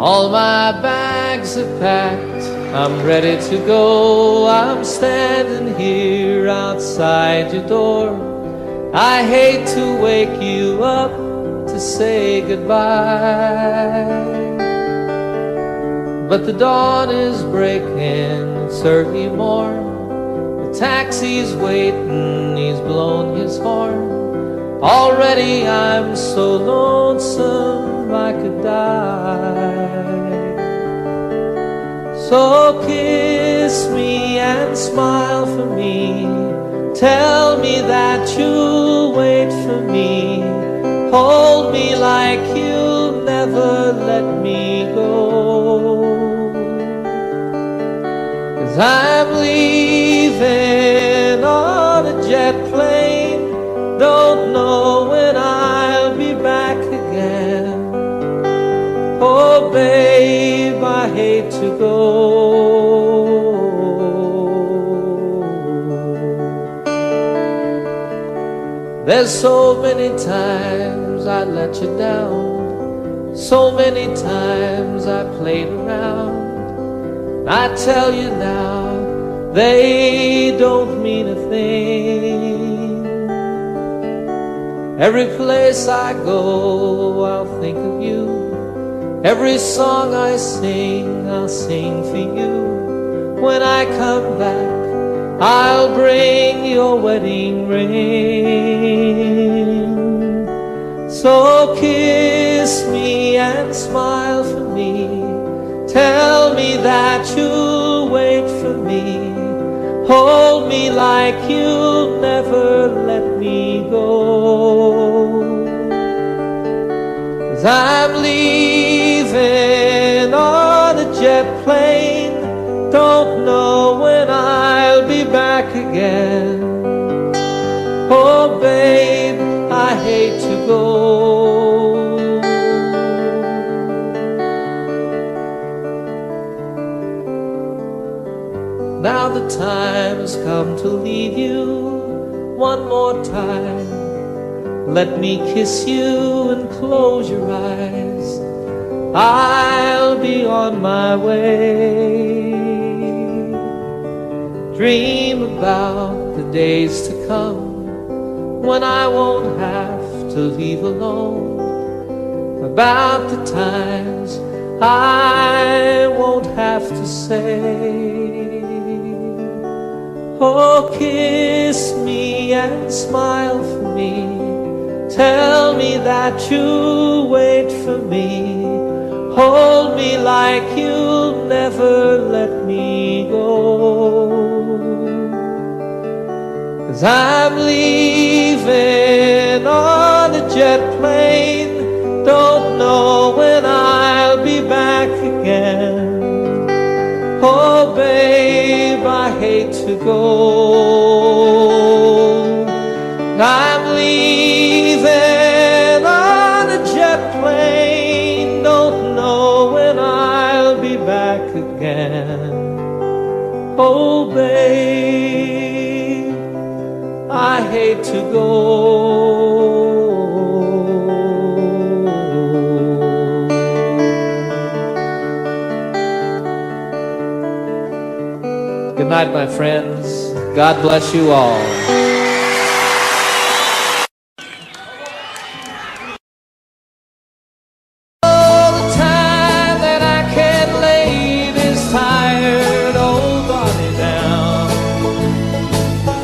All my bags are packed, I'm ready to go. I'm standing here outside your door. I hate to wake you up to say goodbye, but the dawn is breaking, it's early morn. The taxi's waiting, he's blown his horn. Already I'm so lonesome I could die. So kiss me and smile for me. Tell me that you'll wait for me. Hold me like you'll never let me go. 'Cause I'm leaving on a jet plane. Don't know when I'll be back again. Oh babe, I hate to go. There's so many times I let you down, so many times I played around. I tell you now, they don't mean a thing. Every place I go, I'll think of you. Every song I sing, I'll sing for you. When I come back, I'll bring your wedding ring. So kiss me and smile for me. Tell me that you'll wait for me. Hold me like you'll never let me go. 'Cause I'm leaving on a jet plane. Don't know when I'll be back again. Oh babe, I hate to go. Now the time's come to leave you one more time. Let me kiss you and close your eyes. I'll be on my way. Dream about the days to come when I won't have to leave alone. About the times I won't have to say, oh, kiss me and smile for me. Tell me that you'll wait for me. Hold me like you'll never let me go. 'Cause I'm leaving on a jet plane. Don't know when I'll be back again. Oh babe, I hate to go. I'm leaving on a jet plane. Don't know when I'll be back again. Oh babe, I hate to go. Good night, my friends. God bless you all. Oh, the time that I can't lay this tired old body down.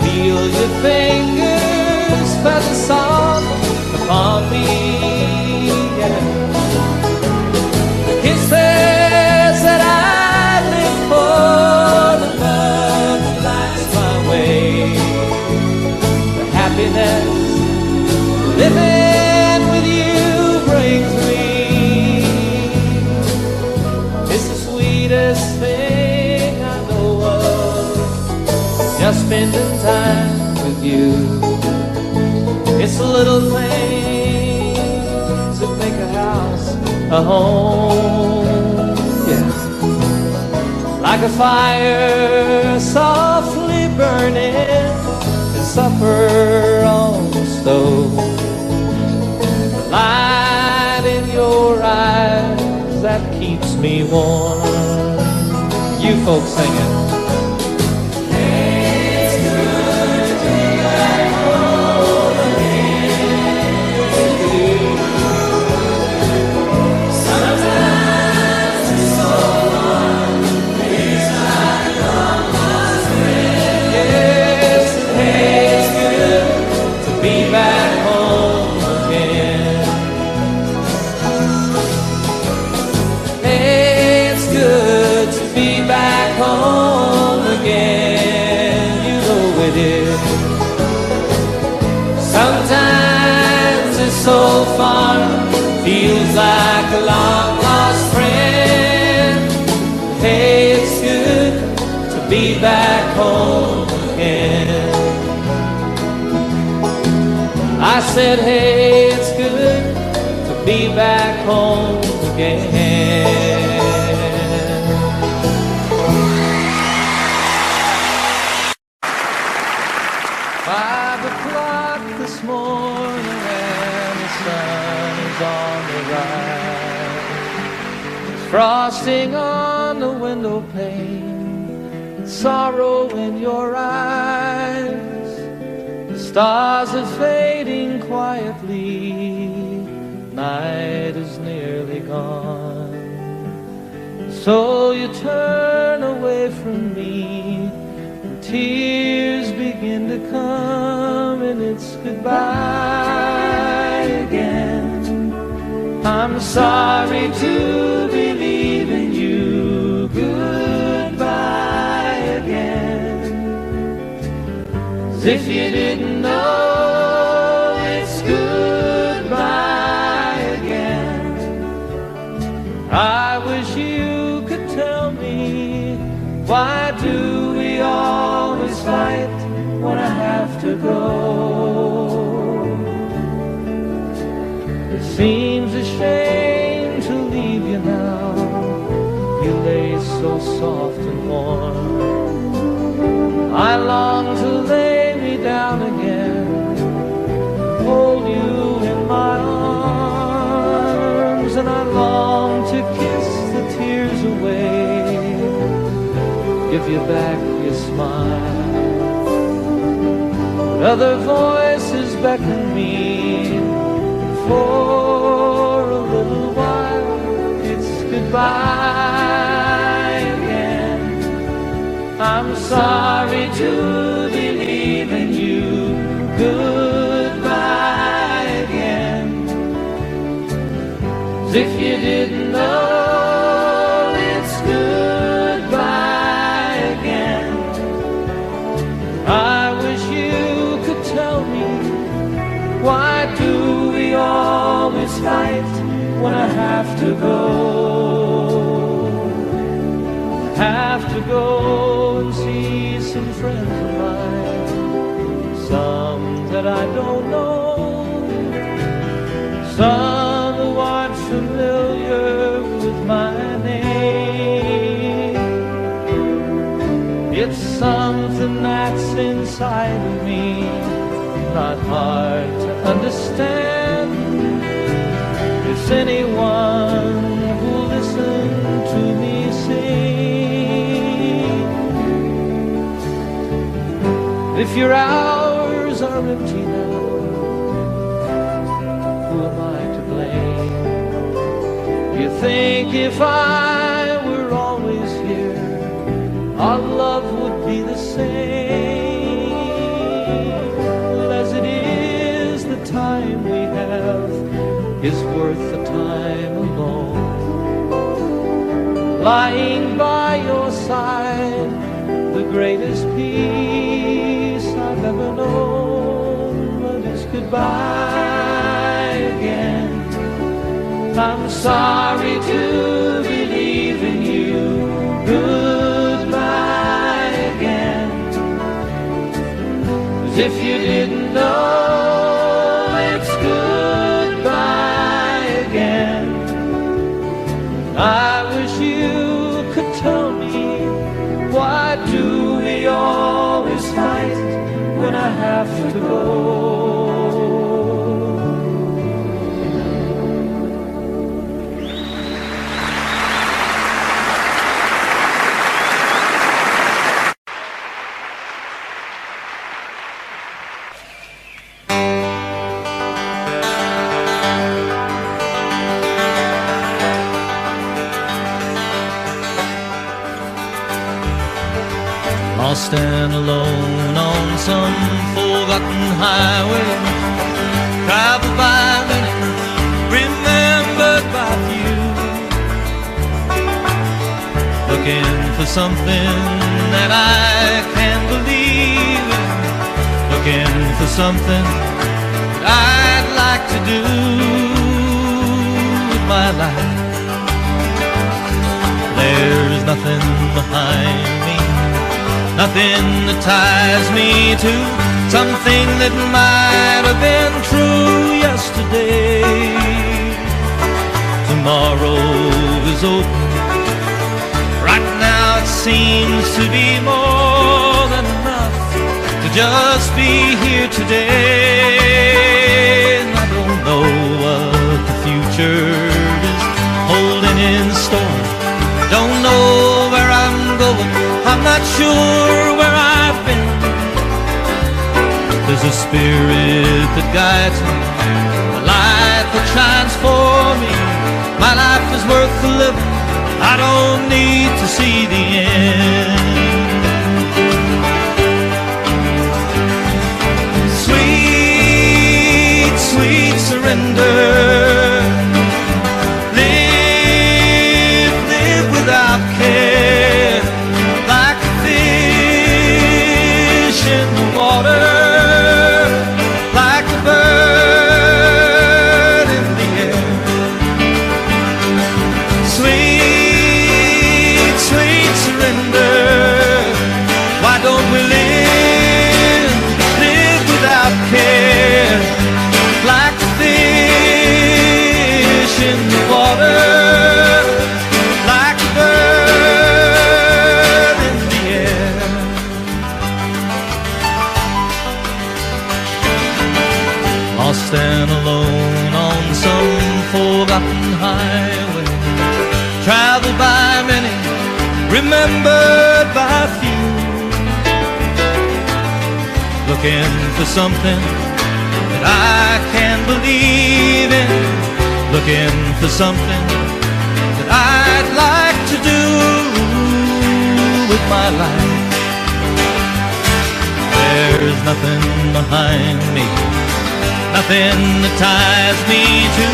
Feel your fingers feather soft upon me. Yeah. The kisses that I live for, the love that lights my way, the happiness living with you brings me. It's the sweetest thing I know of, just spending time with you. It's the little things that make a house a home. Yeah. Like a fire softly burning and supper on the stove. The light in your eyes that keeps me warm. You folks sing it. So far, feels like a long lost friend. Hey, it's good to be back home again. I said, hey, it's good to be back home again. 5 o'clock this morning, sun is on the rise. There's frosting on the window pane, sorrow in your eyes. The stars are fading quietly, night is nearly gone. So you turn away from me, and tears begin to come, and it's goodbye again. I'm sorry to believe in you. Goodbye again. As if you didn't know, it's goodbye again. I wish you could tell me, why do we always fight when I have to go? It seems a shame to leave you now. You lay so soft and warm. I long to lay me down again, hold you in my arms, and I long to kiss the tears away, give you back your smile. But other voices beckon me, for a little while it's goodbye again. I'm sorry to believe in you. Goodbye again. As if you didn't know, it's goodbye again. I wish you could tell me, why do we always fight when I have to go? I have to go and see some friends of mine, some that I don't know, some who aren't familiar with my name. It's something that's inside of me, not hard to understand. It's anyone who'll listen to me sing. If your hours are empty now, who am I to blame? You think if I were always here, our love would be the same. Well, as it is, the time we have is worth the time alone. Lying by your side, the greatest peace I've ever known. But it's goodbye again. I'm sorry to believe in you. Goodbye again. As if you didn't know, it's goodbye again. I wish you could tell me, why do we always fight when I have to go? stand alone on some forgotten highway, traveled by many, remembered by few, looking for something that I can believe in, looking for something that I'd like to do with my life. There's nothing behind me, nothing that ties me to something that might have been true yesterday. Tomorrow is open. Right now it seems to be more than enough to just be here today. And I don't know what the future is holding in store. Don't know where I'm going, I'm not sure where I've been. There's a spirit that guides me, a light that shines for me. My life is worth the living, I don't need to see the end. Sweet, sweet surrender. Without care, like a fish in the water, like a bird in the air. Sweet, sweet surrender. Why don't we live without care, like a fish in the water? I'll stand alone on some forgotten highway, traveled by many, remembered by few, looking for something that I can believe in, looking for something that I'd like to do with my life. There's nothing behind me, nothing that ties me to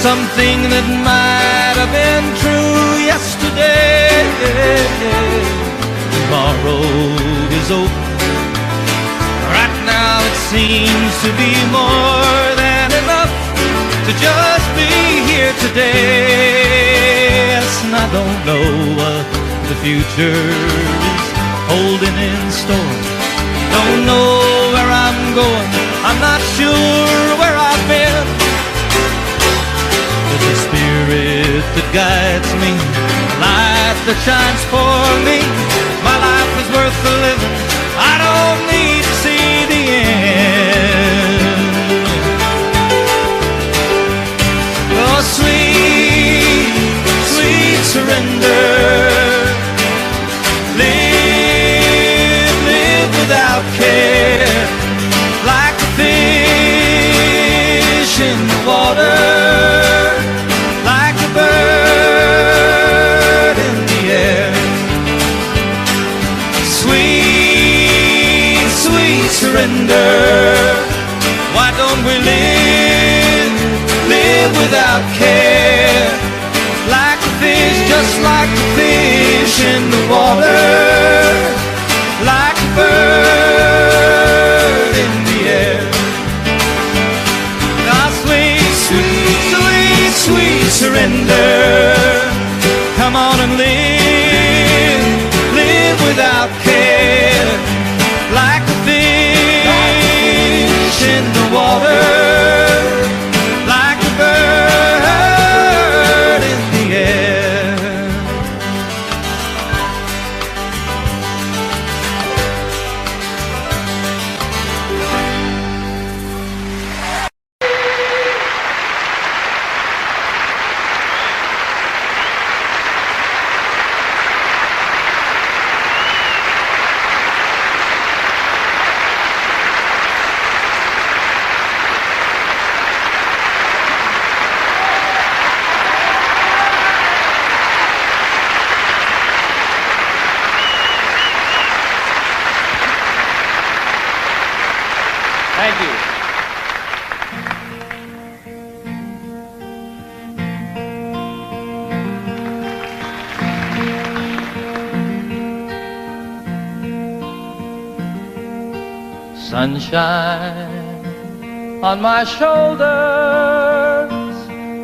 something that might have been true yesterday. Tomorrow is open. Right now it seems to be more than enough to just be here today. Yes, and I don't know what the future is holding in store. Don't know where I'm going, I'm not sure where I've been. There's a spirit that guides me, a light that shines for me. My life is worth the living, I don't need to see the end. Oh, sweet, sweet surrender. Live without care, like a fish in the water, like a bird in the air. Sweet, sweet surrender. Why don't we live without care, like a fish, just like a fish in the water, like a bird in the air. Now sweet, sweet, sweet, sweet surrender. Come on and live without care, like a fish in the water, like a bird in the air. Thank you. Sunshine on my shoulders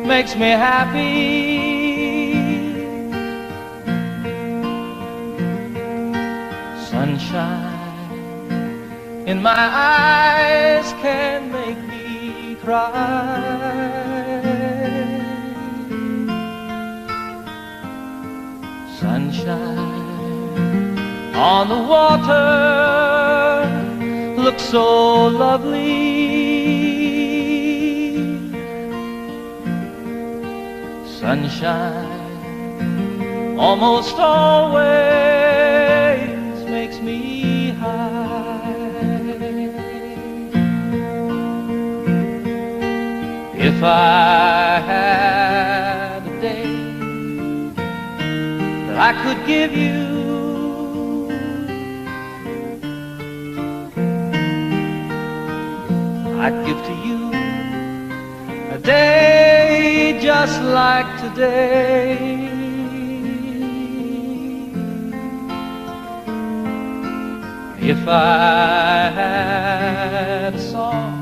makes me happy. Sunshine in my eyes can make me cry. Sunshine on the water looks so lovely. Sunshine almost always makes me high. If I had a day that I could give you, I'd give to you a day just like today. If I had a song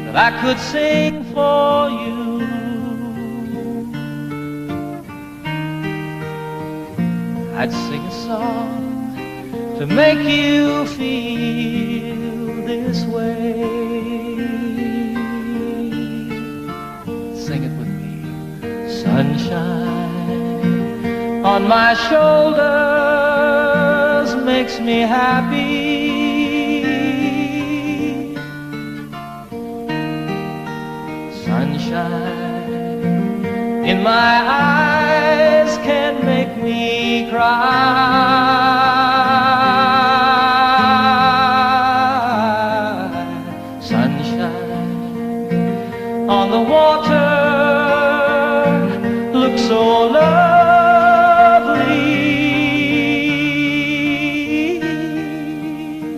that I could sing for you, I'd sing a song to make you feel this way. Sing it with me. Sunshine on my shoulders makes me happy. Sunshine in my eyes can make me cry. On the water looks so lovely.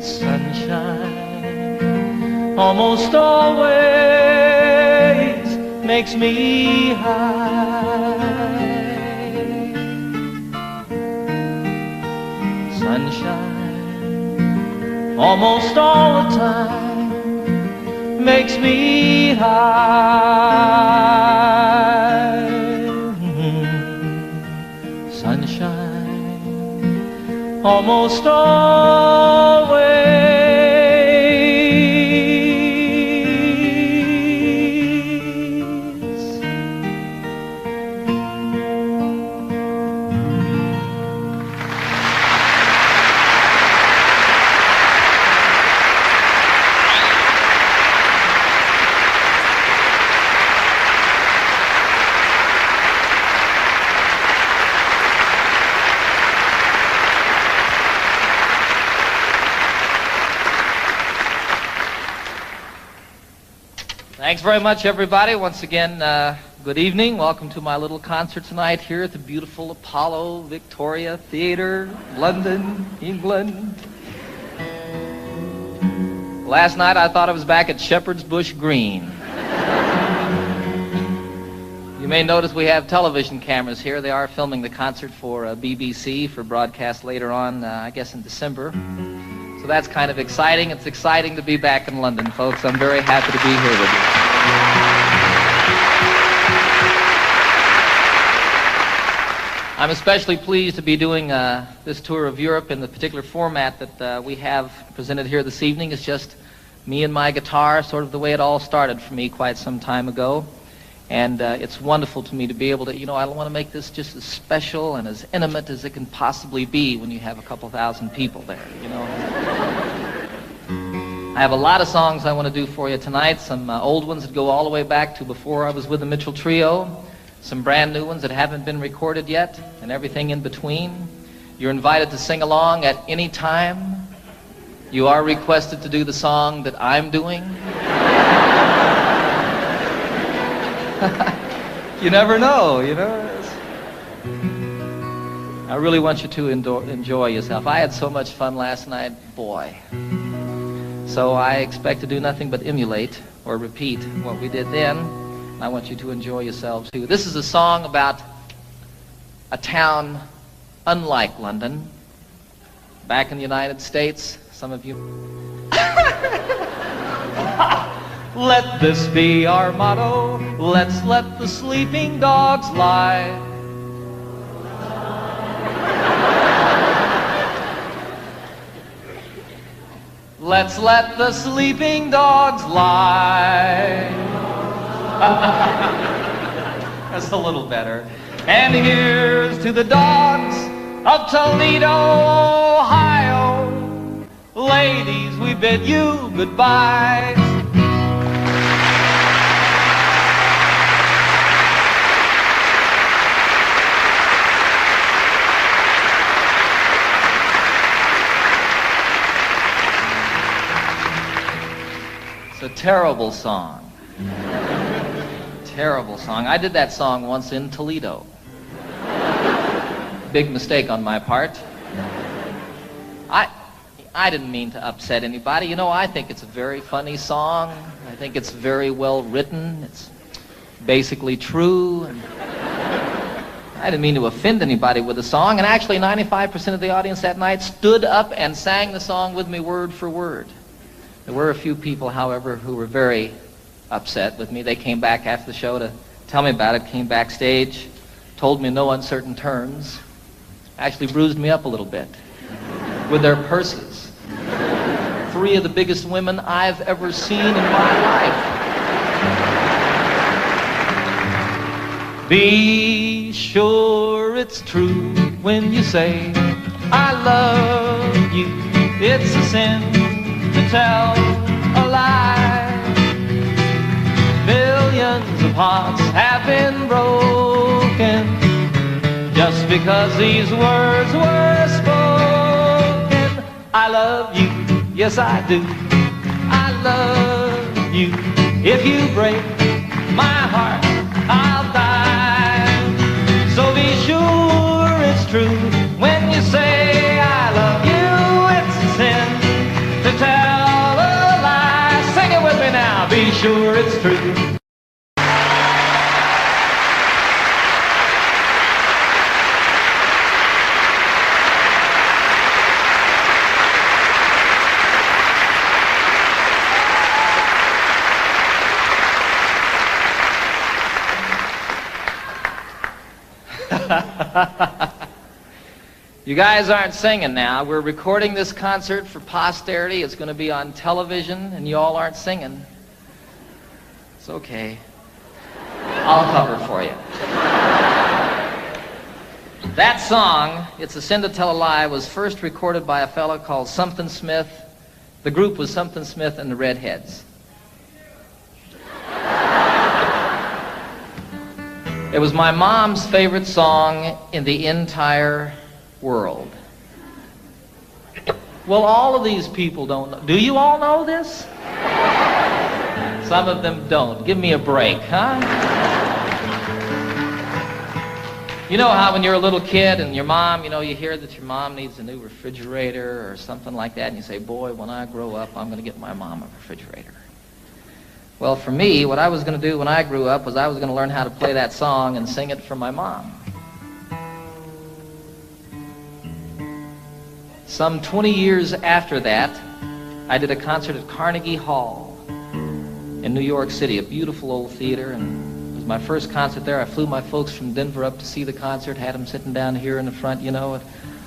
Sunshine almost always makes me high. Sunshine almost all the time makes me high. Sunshine almost always Thanks very much, everybody. Once again, good evening. Welcome to my little concert tonight here at the beautiful Apollo Victoria Theatre, London, England. Last night I thought I was back at Shepherd's Bush Green. You may notice we have television cameras here. They are filming the concert for BBC for broadcast later on, I guess in December. So that's kind of exciting. It's exciting to be back in London, folks. I'm very happy to be here with you. I'm especially pleased to be doing this tour of Europe in the particular format that we have presented here this evening. It's just me and my guitar, sort of the way it all started for me quite some time ago. And it's wonderful to me to be able to, I want to make this just as special and as intimate as it can possibly be when you have a couple thousand people there, I have a lot of songs I want to do for you tonight, some old ones that go all the way back to before I was with the Mitchell Trio, some brand new ones that haven't been recorded yet, and everything in between. You're invited to sing along at any time. You are requested to do the song that I'm doing. You never know, I really want you to enjoy yourself. I had so much fun last night, boy. So I expect to do nothing but emulate or repeat what we did then. I want you to enjoy yourselves too. This is a song about a town unlike London. Back in the United States, some of you... Let this be our motto. Let's let the sleeping dogs lie. Let's let the sleeping dogs lie. That's a little better. And here's to the dogs of Toledo, Ohio. Ladies, we bid you goodbye. It's a terrible song. Terrible song. I did that song once in Toledo. Big mistake on my part. I didn't mean to upset anybody. You know, I think it's a very funny song. I think it's very well written. It's basically true. And I didn't mean to offend anybody with the song. And actually, 95% of the audience that night stood up and sang the song with me word for word. There were a few people, however, who were very upset with me. They came back after the show to tell me about it, came backstage, told me in no uncertain terms, actually bruised me up a little bit with their purses. 3 of the biggest women I've ever seen in my life. Be sure it's true when you say, I love you. It's a sin to tell a lie. Millions of hearts have been broken just because these words were spoken. I love you, yes I do. I love you. If you break my heart, I'll die. So be sure it's true when you say I love you. It's a sin to tell a lie. Sing it with me now. Be sure it's true. You guys aren't singing now. We're recording this concert for posterity. It's going to be on television, and you all aren't singing. It's okay. I'll cover for you. That song, It's a Sin to Tell a Lie, was first recorded by a fellow called Something Smith. The group was Something Smith and the Redheads. It was my mom's favorite song in the entire world. Well, all of these people don't know. Do you all know this? Some of them don't. Give me a break, huh? You know how when you're a little kid and your mom, you hear that your mom needs a new refrigerator or something like that, and you say, boy, when I grow up, I'm going to get my mom a refrigerator. Well, for me, what I was going to do when I grew up was I was going to learn how to play that song and sing it for my mom. Some 20 years after that, I did a concert at Carnegie Hall in New York City, a beautiful old theater, and it was my first concert there. I flew my folks from Denver up to see the concert, had them sitting down here in the front, At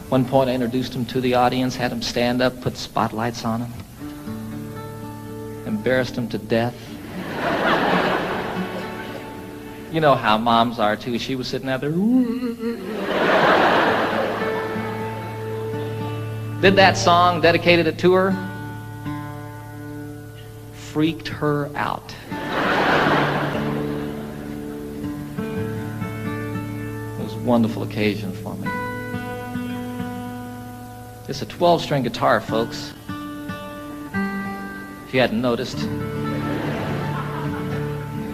one point I introduced them to the audience, had them stand up, put spotlights on them, embarrassed them to death. You know how moms are, too. She was sitting out there. Did that song, dedicated it to her. Freaked her out. It was a wonderful occasion for me. It's a 12-string guitar, folks. If you hadn't noticed.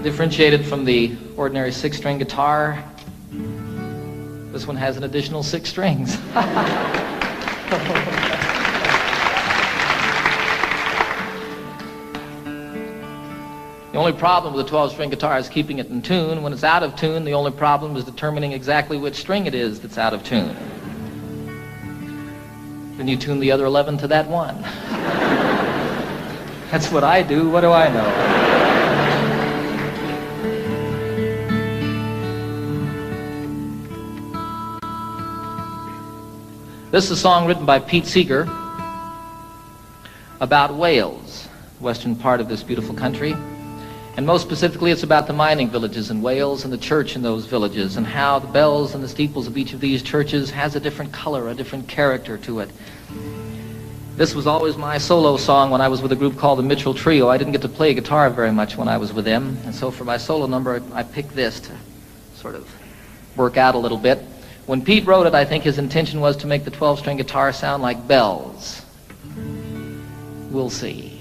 Differentiated from the ordinary 6-string guitar, this one has an additional 6 strings. The only problem with a 12-string guitar is keeping it in tune. When it's out of tune, the only problem is determining exactly which string it is that's out of tune. Then you tune the other 11 to that one. That's what I do. What do I know? This is a song written by Pete Seeger about Wales, the western part of this beautiful country. And most specifically, it's about the mining villages in Wales and the church in those villages and how the bells and the steeples of each of these churches has a different color, a different character to it. This was always my solo song when I was with a group called the Mitchell Trio. I didn't get to play guitar very much when I was with them, and so for my solo number, I picked this to sort of work out a little bit. When Pete wrote it, I think his intention was to make the 12-string guitar sound like bells. We'll see.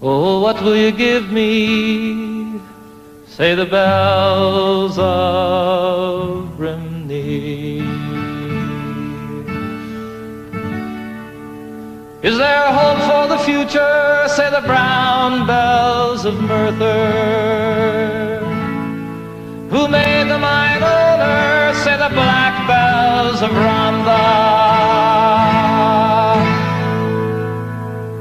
Oh, what will you give me? Say the bells of Brimney. Is there hope for the future? Say the brown bells of Merthyr. Who made the mine owner? Say the black bells of Rhondda.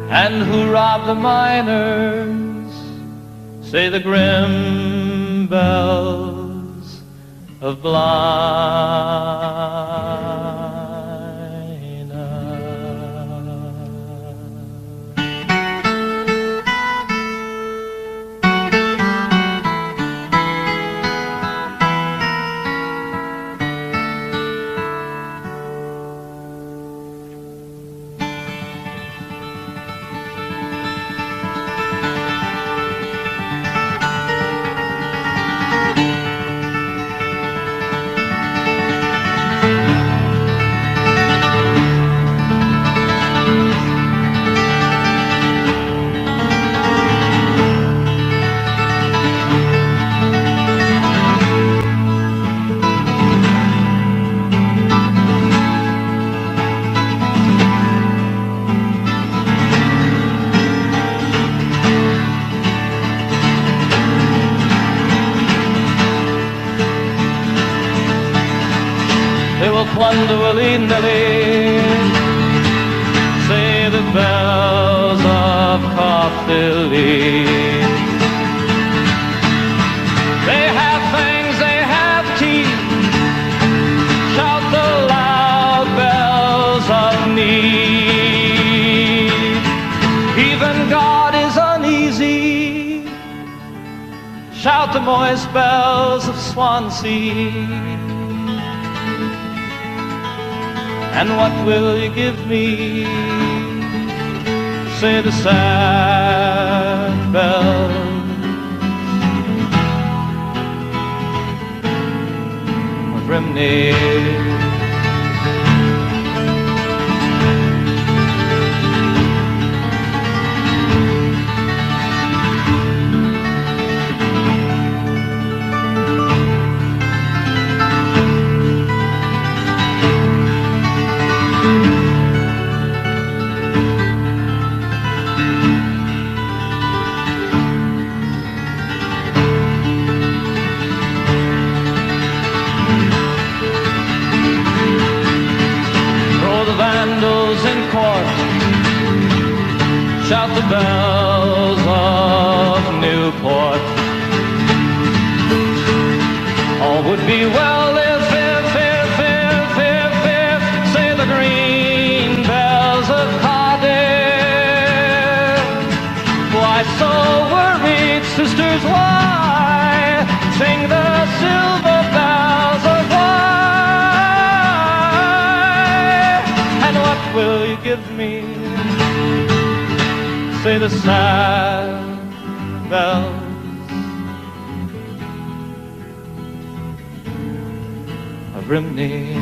And who robbed the miners? Say the grim bells of Blaina. Plunder willy-nilly, say the bells of Caerphilly. They have fangs, they have teeth, shout the loud bells of need. Even God is uneasy, shout the moist bells of Swansea. And what will you give me? Say the sad bells of Brimney. Shout the bells of Newport. All would be well if, say the green bells of Cardiff. Why so worried, sisters, why sing the silver bells of why? And what will you give me? Say the sad bells of Brimney.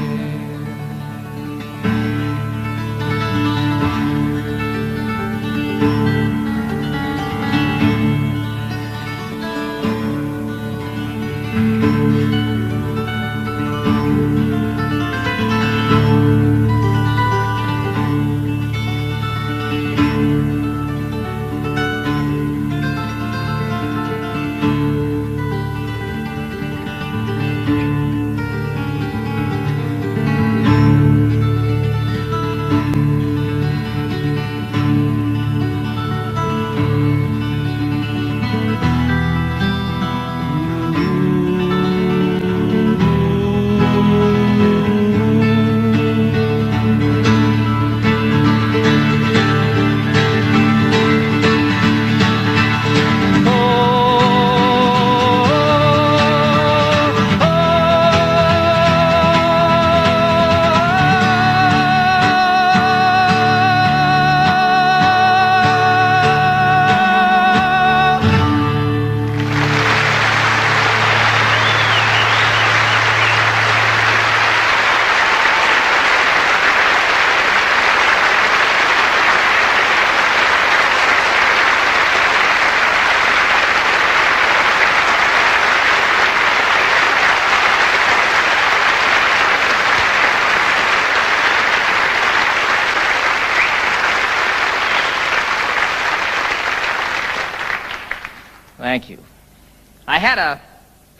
Thank you. I had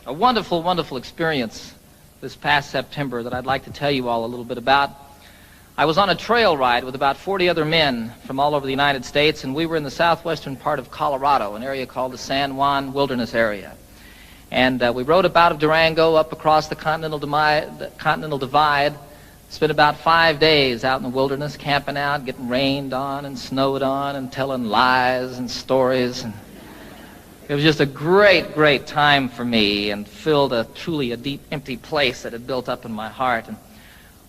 a wonderful, wonderful experience this past September that I'd like to tell you all a little bit about. I was on a trail ride with about 40 other men from all over the United States, and we were in the southwestern part of Colorado, an area called the San Juan Wilderness Area. And we rode up out of Durango up across the Continental Divide, spent about 5 days out in the wilderness, camping out, getting rained on and snowed on and telling lies and stories. And it was just a great, great time for me and filled truly a deep, empty place that had built up in my heart. And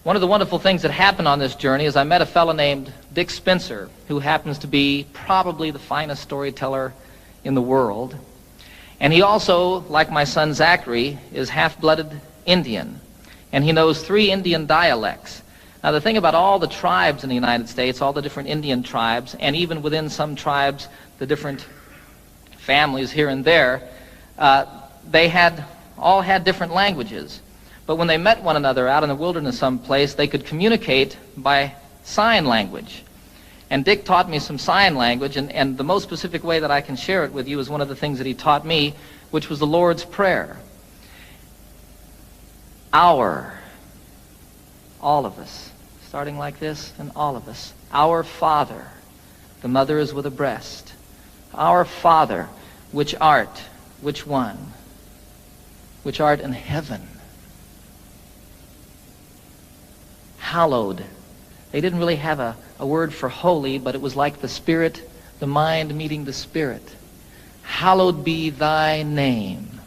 one of the wonderful things that happened on this journey is I met a fellow named Dick Spencer, who happens to be probably the finest storyteller in the world. And he also, like my son Zachary, is half-blooded Indian. And he knows 3 Indian dialects. Now, the thing about all the tribes in the United States, all the different Indian tribes, and even within some tribes, the different families here and there, they all had different languages. But when they met one another out in the wilderness someplace, they could communicate by sign language. And Dick taught me some sign language, and the most specific way that I can share it with you is one of the things that he taught me, which was the Lord's Prayer. Our, all of us, starting like this, and all of us. Our Father, the mother is with a breast. Our Father, which art, which one? Which art in heaven. Hallowed. They didn't really have a word for holy, but it was like the Spirit, the mind meeting the Spirit. Hallowed be thy name.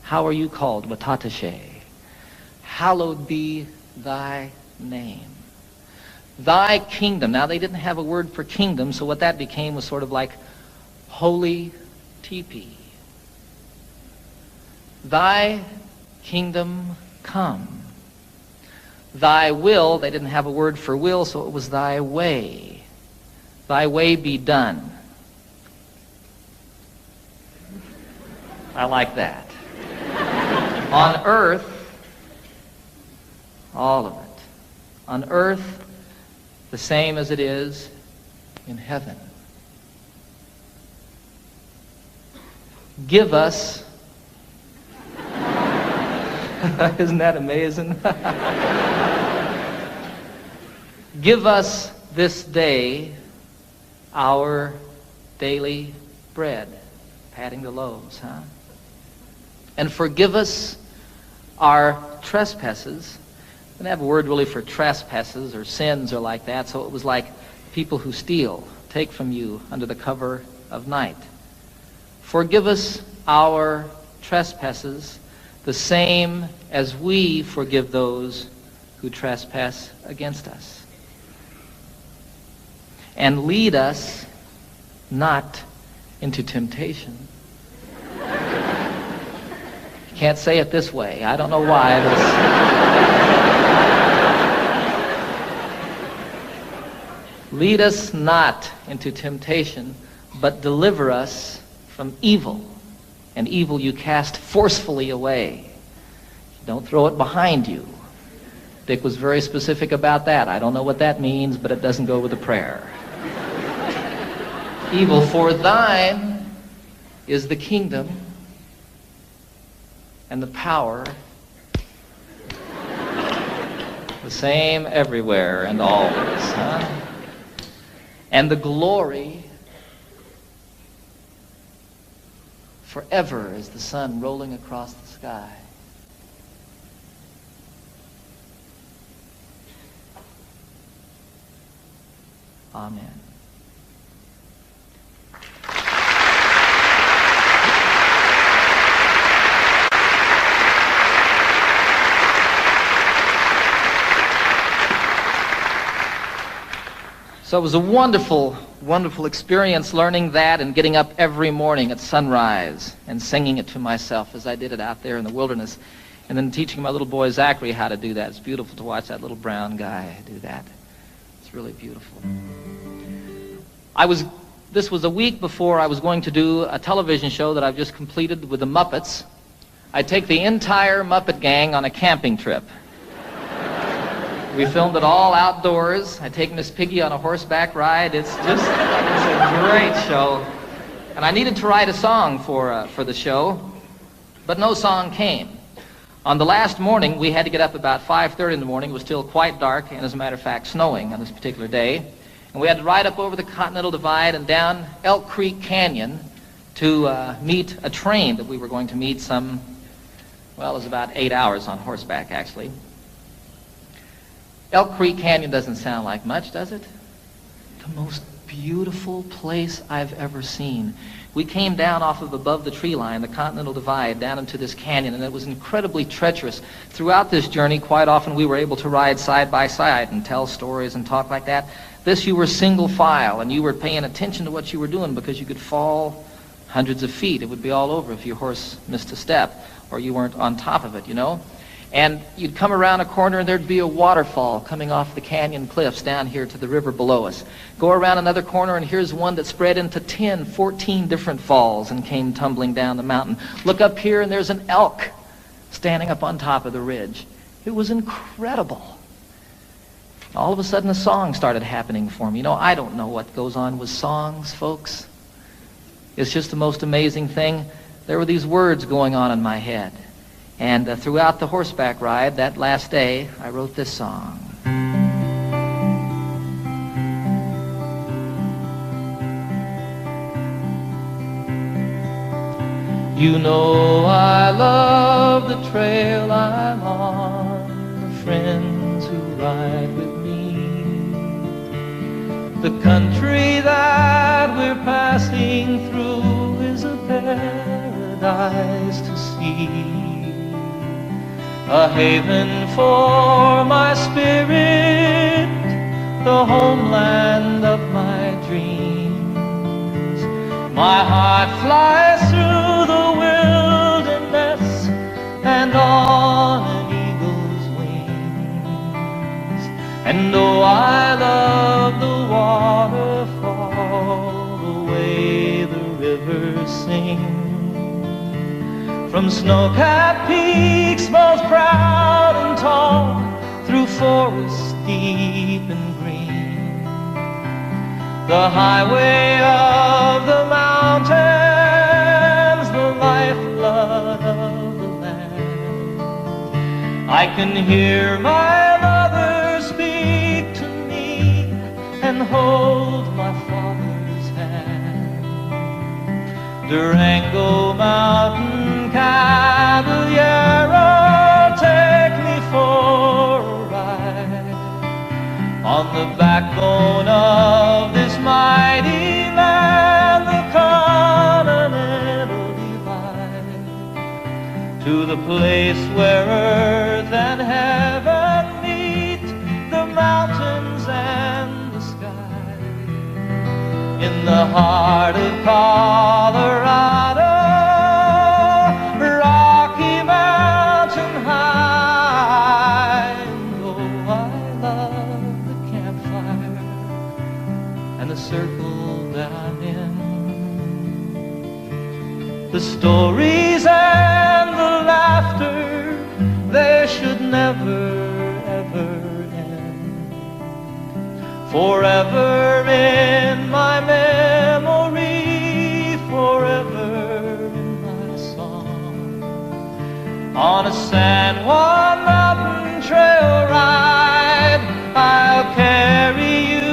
How are you called? Watatashe. Hallowed be thy name. Thy kingdom. Now, they didn't have a word for kingdom, so what that became was sort of like holy teepee. Thy kingdom come. Thy will, they didn't have a word for will, so it was thy way. Thy way be done. I like that. On earth, all of it. On earth, the same as it is in heaven. Give us, isn't that amazing? Give us this day our daily bread. Patting the loaves, huh? And forgive us our trespasses. I didn't have a word really for trespasses or sins or like that, so it was like people who steal, take from you under the cover of night. Forgive us our trespasses, the same as we forgive those who trespass against us. And lead us not into temptation. You can't say it this way. I don't know why. Lead us not into temptation, but deliver us from evil. And evil you cast forcefully away. Don't throw it behind you. Dick was very specific about that. I don't know what that means, but it doesn't go with the prayer. Evil, for thine is the kingdom and the power, the same everywhere and always, huh? And the glory forever as the sun rolling across the sky. Amen. So it was a wonderful, wonderful experience learning that and getting up every morning at sunrise and singing it to myself as I did it out there in the wilderness, and then teaching my little boy Zachary how to do that. It's beautiful to watch that little brown guy do that. It's really beautiful. This was a week before I was going to do a television show that I've just completed with the Muppets. I take the entire Muppet gang on a camping trip. We filmed it all outdoors. I take Miss Piggy on a horseback ride. It's a great show. And I needed to write a song for the show, but no song came. On the last morning, we had to get up about 5:30 in the morning. It was still quite dark, and as a matter of fact, snowing on this particular day. And we had to ride up over the Continental Divide and down Elk Creek Canyon to meet a train that we were going to meet it was about 8 hours on horseback, actually. Elk Creek Canyon doesn't sound like much, does it? The most beautiful place I've ever seen. We came down off of above the tree line, the Continental Divide, down into this canyon, and it was incredibly treacherous. Throughout this journey, quite often we were able to ride side by side and tell stories and talk like that. This, you were single file, and you were paying attention to what you were doing because you could fall hundreds of feet. It would be all over if your horse missed a step or you weren't on top of it, you know. And you'd come around a corner and there'd be a waterfall coming off the canyon cliffs down here to the river below us. Go around another corner and here's one that spread into 10, 14 different falls and came tumbling down the mountain. Look up here and there's an elk standing up on top of the ridge. It was incredible. All of a sudden a song started happening for me. You know, I don't know what goes on with songs, folks. It's just the most amazing thing. There were these words going on in my head. And throughout the horseback ride, that last day, I wrote this song. You know I love the trail I'm on, the friends who ride with me, the country that we're passing through is a paradise to see. A haven for my spirit, the homeland of my dreams. My heart flies through the wilderness and on an eagle's wings. And though I love the waterfall, the way the rivers sing, from snow-capped peaks most proud and tall, through forests deep and green, the highway of the mountains, the lifeblood of the land. I can hear my mother speak to me and hold my father's hand. Durango Mountain Caballero, take me for a ride on the backbone of this mighty land, the Continental Divide, to the place where earth and heaven meet, the mountains and the sky, in the heart of Colorado. Circle that I'm in, the stories and the laughter, they should never ever end. Forever in my memory, forever in my song. On a San Juan mountain trail ride, I'll carry you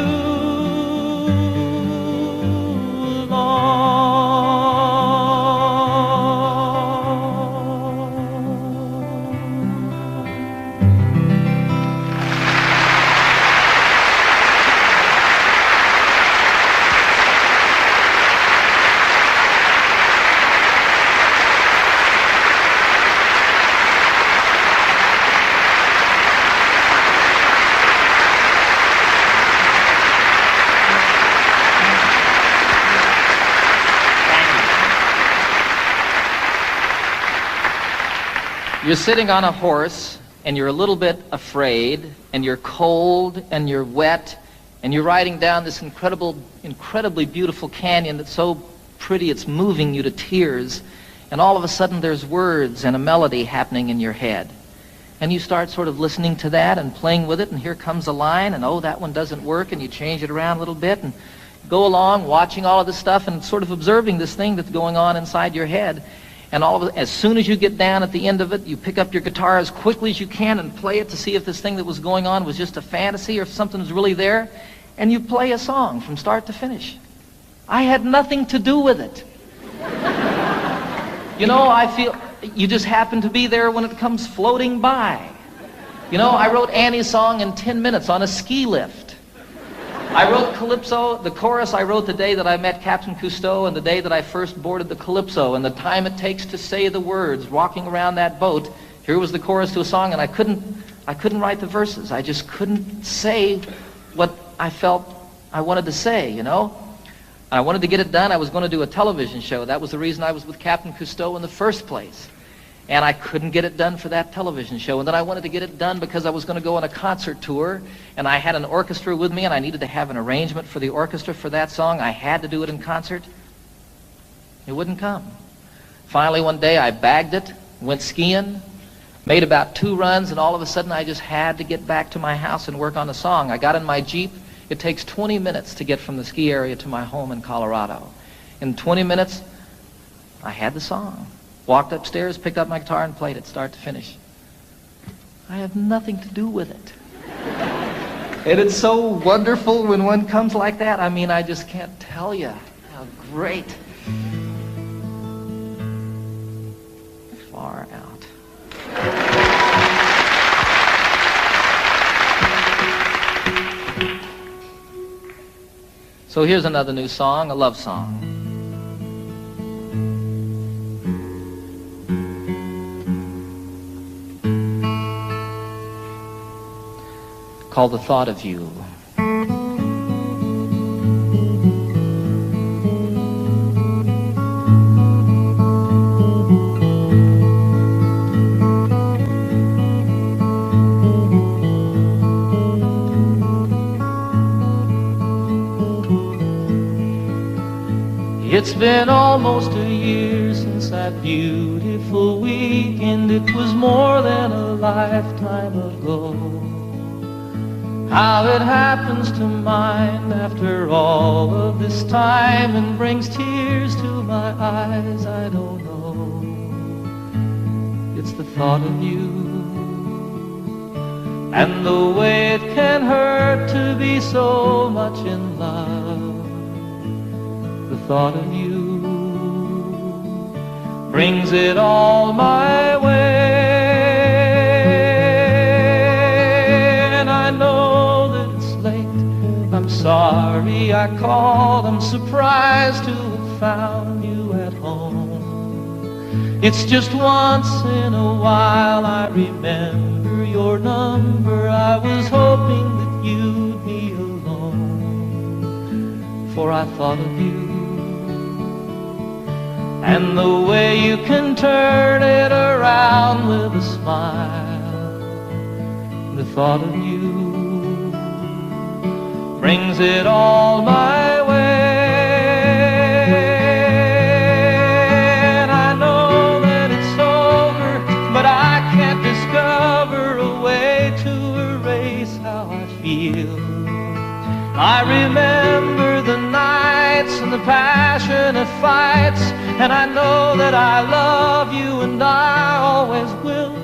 You're sitting on a horse, and you're a little bit afraid, and you're cold, and you're wet, and you're riding down this incredibly beautiful canyon that's so pretty it's moving you to tears, and all of a sudden there's words and a melody happening in your head. And you start sort of listening to that and playing with it, and here comes a line, and oh, that one doesn't work, and you change it around a little bit, and go along watching all of this stuff and sort of observing this thing that's going on inside your head. And all of it, as soon as you get down at the end of it, you pick up your guitar as quickly as you can and play it to see if this thing that was going on was just a fantasy or if something was really there. And you play a song from start to finish. I had nothing to do with it. You know, I feel you just happen to be there when it comes floating by. You know, I wrote Annie's song in 10 minutes on a ski lift. I wrote Calypso, the chorus I wrote the day that I met Captain Cousteau and the day that I first boarded the Calypso, and the time it takes to say the words walking around that boat. Here was the chorus to a song, and I couldn't write the verses. I just couldn't say what I felt I wanted to say, you know. I wanted to get it done. I was going to do a television show. That was the reason I was with Captain Cousteau in the first place. And I couldn't get it done for that television show. And then I wanted to get it done because I was going to go on a concert tour, and I had an orchestra with me, and I needed to have an arrangement for the orchestra for that song. I had to do it in concert. It wouldn't come. Finally, one day, I bagged it, went skiing, made about 2 runs, and all of a sudden, I just had to get back to my house and work on the song. I got in my Jeep. It takes 20 minutes to get from the ski area to my home in Colorado. In 20 minutes, I had the song. Walked upstairs, picked up my guitar, and played it start to finish. I have nothing to do with it. And it's so wonderful when one comes like that. I mean, I just can't tell you how great. Far out. So here's another new song, a love song. Called The Thought of You. It's been almost a year since that beautiful weekend. It was more than a lifetime ago. How it happens to mind after all of this time and brings tears to my eyes, I don't know. It's the thought of you and the way it can hurt to be so much in love. The thought of you brings it all my way. I'm sorry I called, I'm surprised to have found you at home. It's just once in a while I remember your number. I was hoping that you'd be alone, for I thought of you and the way you can turn it around with a smile. The thought of you brings it all my way. And I know that it's over, but I can't discover a way to erase how I feel. I remember the nights and the passionate fights, and I know that I love you and I always will.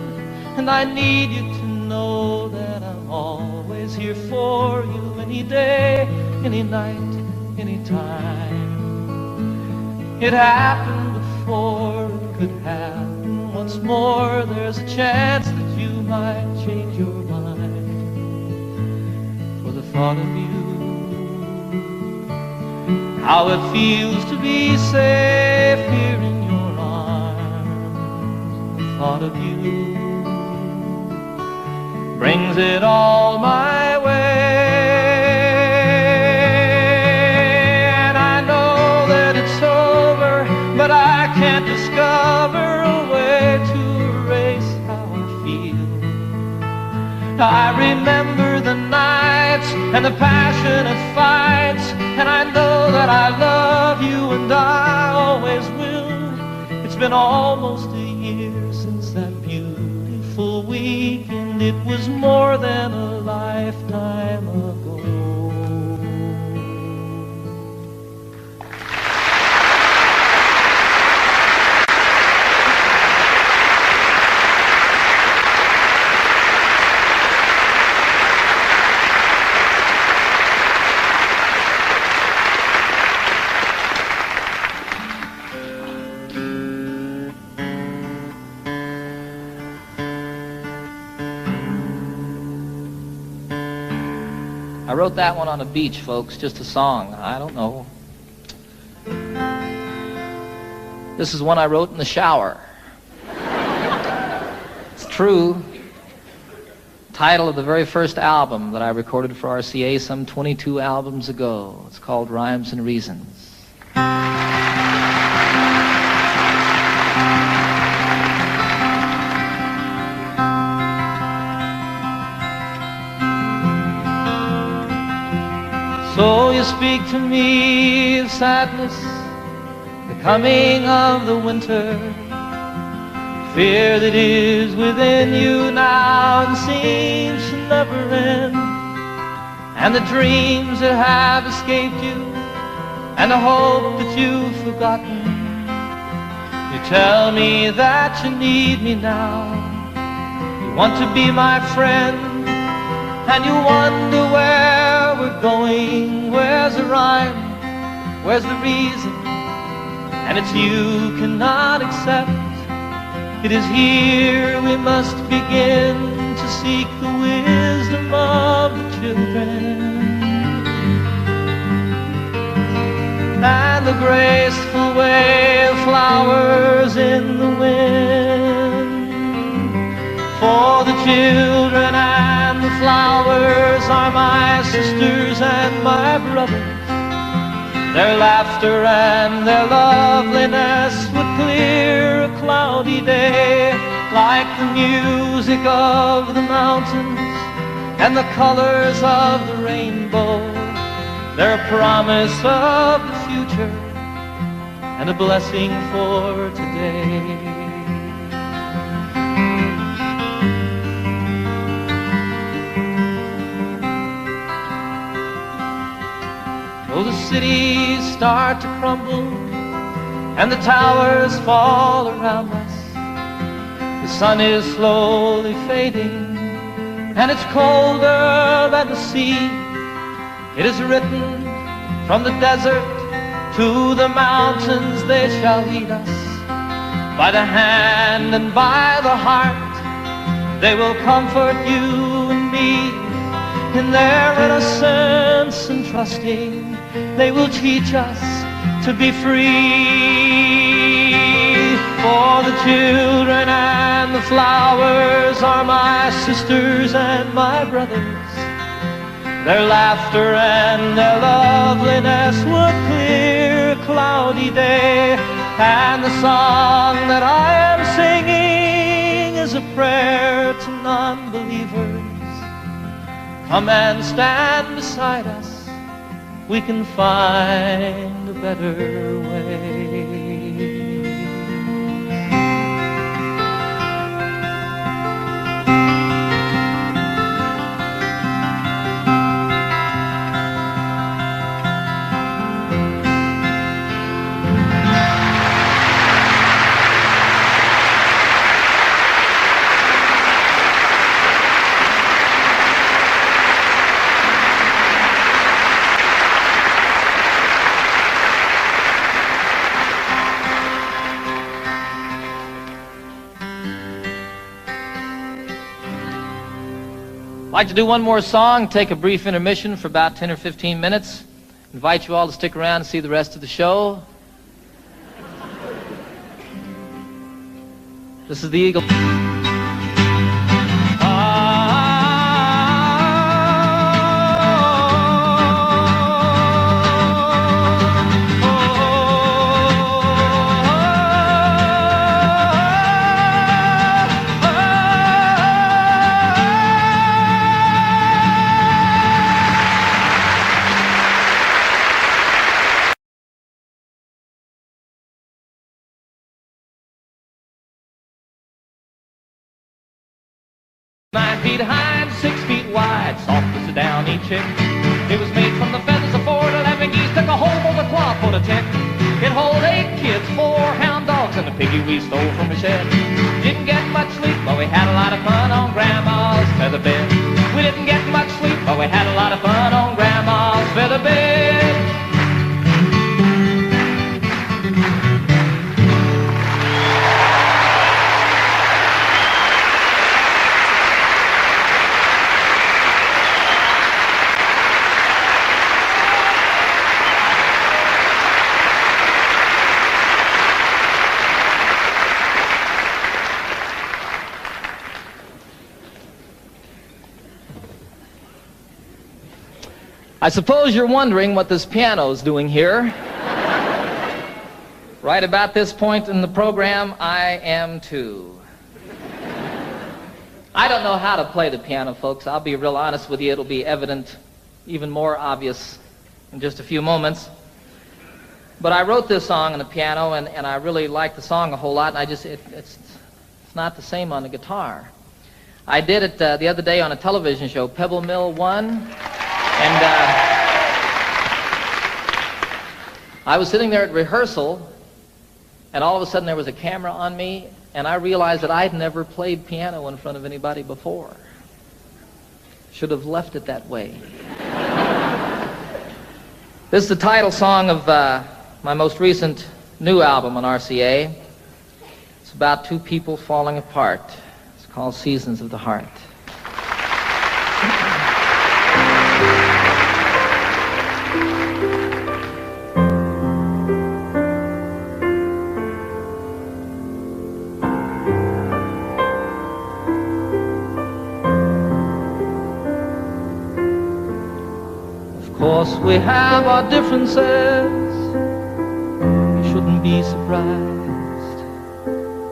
And I need you to know that I'm always here for you. Any day, any night, any time. It happened before, it could happen once more. There's a chance that you might change your mind. For the thought of you, how it feels to be safe here in your arms. The thought of you brings it all my way. But I can't discover a way to erase how I feel. I remember the nights and the passionate fights, and I know that I love you and I always will. It's been almost a year since that beautiful weekend. It was more than a lifetime ago. I wrote that one on a beach, folks, just a song. I don't know. This is one I wrote in the shower. It's true. Title of the very first album that I recorded for RCA some 22 albums ago. It's called Rhymes and Reasons. So you speak to me of sadness, the coming of the winter, fear that is within you now and seems to never end, and the dreams that have escaped you, and the hope that you've forgotten. You tell me that you need me now, you want to be my friend, and you wonder where we're going, where's the rhyme, where's the reason, and it's you cannot accept. It is here we must begin to seek the wisdom of the children, and the graceful way of flowers in the wind. For the children and the flowers are my sisters and my brothers. Their laughter and their loveliness would clear a cloudy day, like the music of the mountains and the colors of the rainbow. They're a promise of the future and a blessing for today. Though the cities start to crumble and the towers fall around us, the sun is slowly fading and it's colder than the sea. It is written from the desert to the mountains, they shall lead us by the hand and by the heart. They will comfort you and me in their innocence and trusting. They will teach us to be free. For the children and the flowers are my sisters and my brothers. Their laughter and their loveliness would clear a cloudy day. And the song that I am singing is a prayer to non-believers. Come and stand beside us, we can find a better way. I'd like to do one more song, take a brief intermission for about 10 or 15 minutes. Invite you all to stick around and see the rest of the show. This is the Eagle. feet high and 6 feet wide, soft as a downy chick. It was made from the feathers of 4 to 11 geese, took a whole bowl of cloth for the tick. It hold 8 kids, 4 hound dogs, and a piggy we stole from the shed. Didn't get much sleep, but we had a lot of fun on Grandma's feather bed. We didn't get much sleep, but we had a lot of fun on Grandma's feather bed. I suppose you're wondering what this piano's doing here. Right about this point in the program, I am too. I don't know how to play the piano, folks. I'll be real honest with you. It'll be evident, even more obvious, in just a few moments. But I wrote this song on the piano, and I really like the song a whole lot, and it's not the same on the guitar. I did it the other day on a television show, Pebble Mill 1, and I was sitting there at rehearsal, and all of a sudden there was a camera on me, and I realized that I'd never played piano in front of anybody before. Should have left it that way. This is the title song of my most recent new album on RCA. It's about two people falling apart. It's called Seasons of the Heart. Of course we have our differences. You shouldn't be surprised.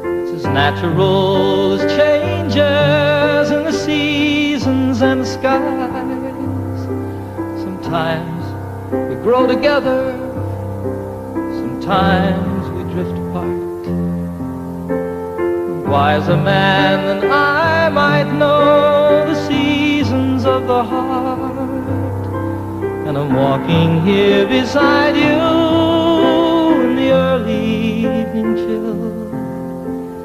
It's as natural as changes in the seasons and the skies. Sometimes we grow together, sometimes we drift apart. A wiser man than I might know the seasons of the heart. And I'm walking here beside you in the early evening chill.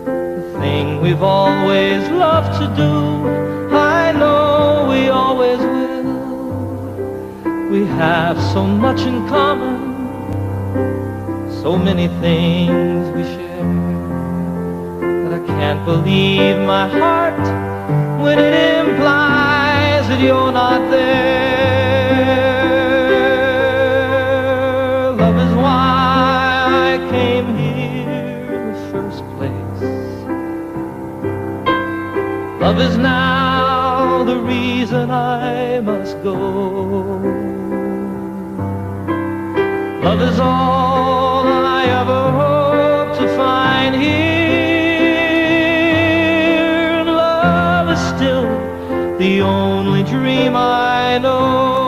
The thing we've always loved to do, I know we always will. We have so much in common, so many things we share, that I can't believe my heart when it implies that you're not there. Love is now the reason I must go. Love is all I ever hope to find here. And love is still the only dream I know.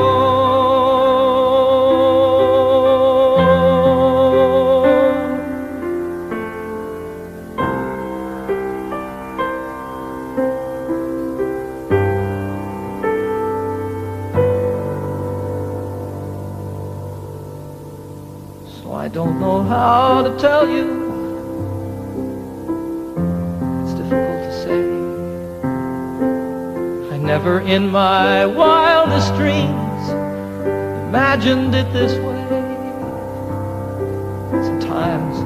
I don't know how to tell you. It's difficult to say. I never in my wildest dreams imagined it this way. Sometimes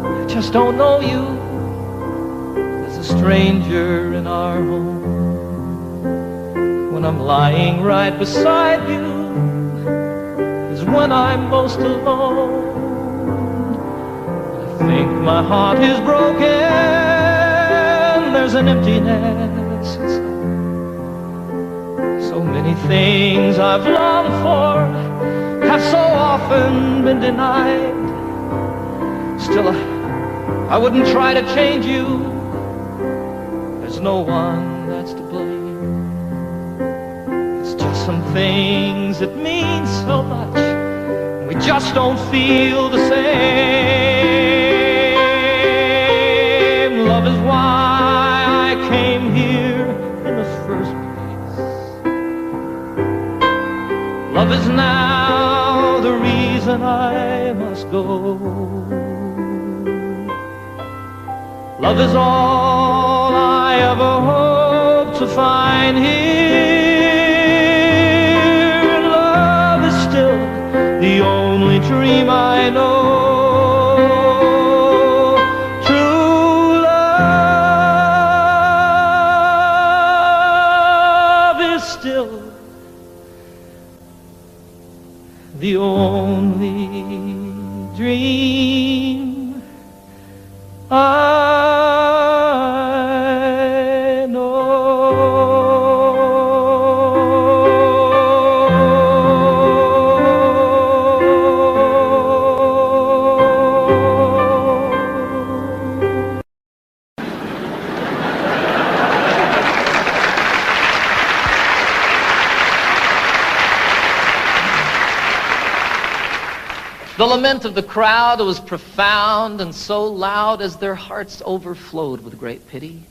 I just don't know you. As a stranger in our home. When I'm lying right beside you is when I'm most alone. I think my heart is broken. There's an emptiness inside. So many things I've longed for have so often been denied. Still, I wouldn't try to change you. There's no one that's to blame. It's just some things that mean so much. We just don't feel the same. Love is why I came here in the first place. Love is now the reason I must go. Love is all I ever hope to find here. Love is still the only dream I know. True love is still the only dream I know. The lament of the crowd was profound and so loud as their hearts overflowed with great pity.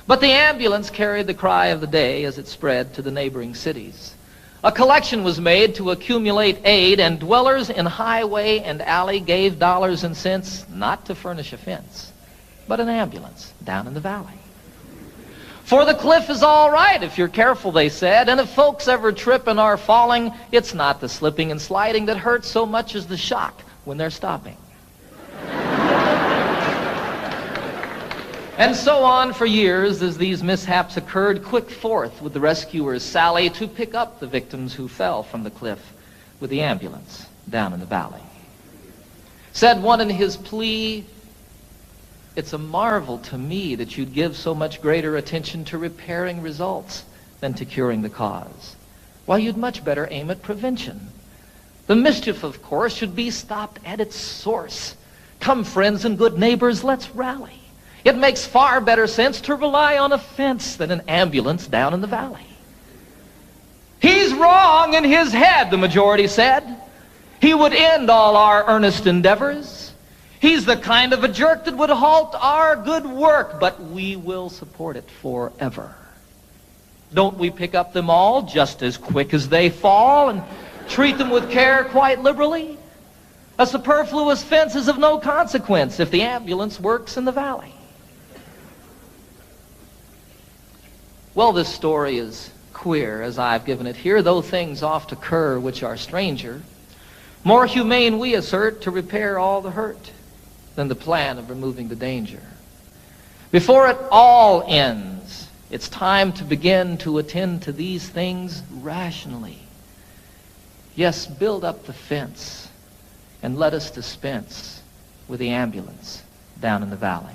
But the ambulance carried the cry of the day as it spread to the neighboring cities. A collection was made to accumulate aid, and dwellers in highway and alley gave dollars and cents not to furnish a fence, but an ambulance down in the valley. For the cliff is all right if you're careful, they said, and if folks ever trip and are falling, it's not the slipping and sliding that hurts so much as the shock when they're stopping. And so on for years as these mishaps occurred, quick forth with the rescuers sally to pick up the victims who fell from the cliff with the ambulance down in the valley. Said one in his plea, "It's a marvel to me that you'd give so much greater attention to repairing results than to curing the cause. Why, you'd much better aim at prevention. The mischief, of course, should be stopped at its source. Come, friends and good neighbors, let's rally. It makes far better sense to rely on a fence than an ambulance down in the valley." He's wrong in his head, the majority said. He would end all our earnest endeavors. He's the kind of a jerk that would halt our good work, but we will support it forever. Don't we pick up them all just as quick as they fall and treat them with care quite liberally? A superfluous fence is of no consequence if the ambulance works in the valley. Well, this story is queer as I've given it here, though things oft occur which are stranger. More humane, we assert, to repair all the hurt than the plan of removing the danger. Before it all ends, it's time to begin to attend to these things rationally. Yes, build up the fence and let us dispense with the ambulance down in the valley.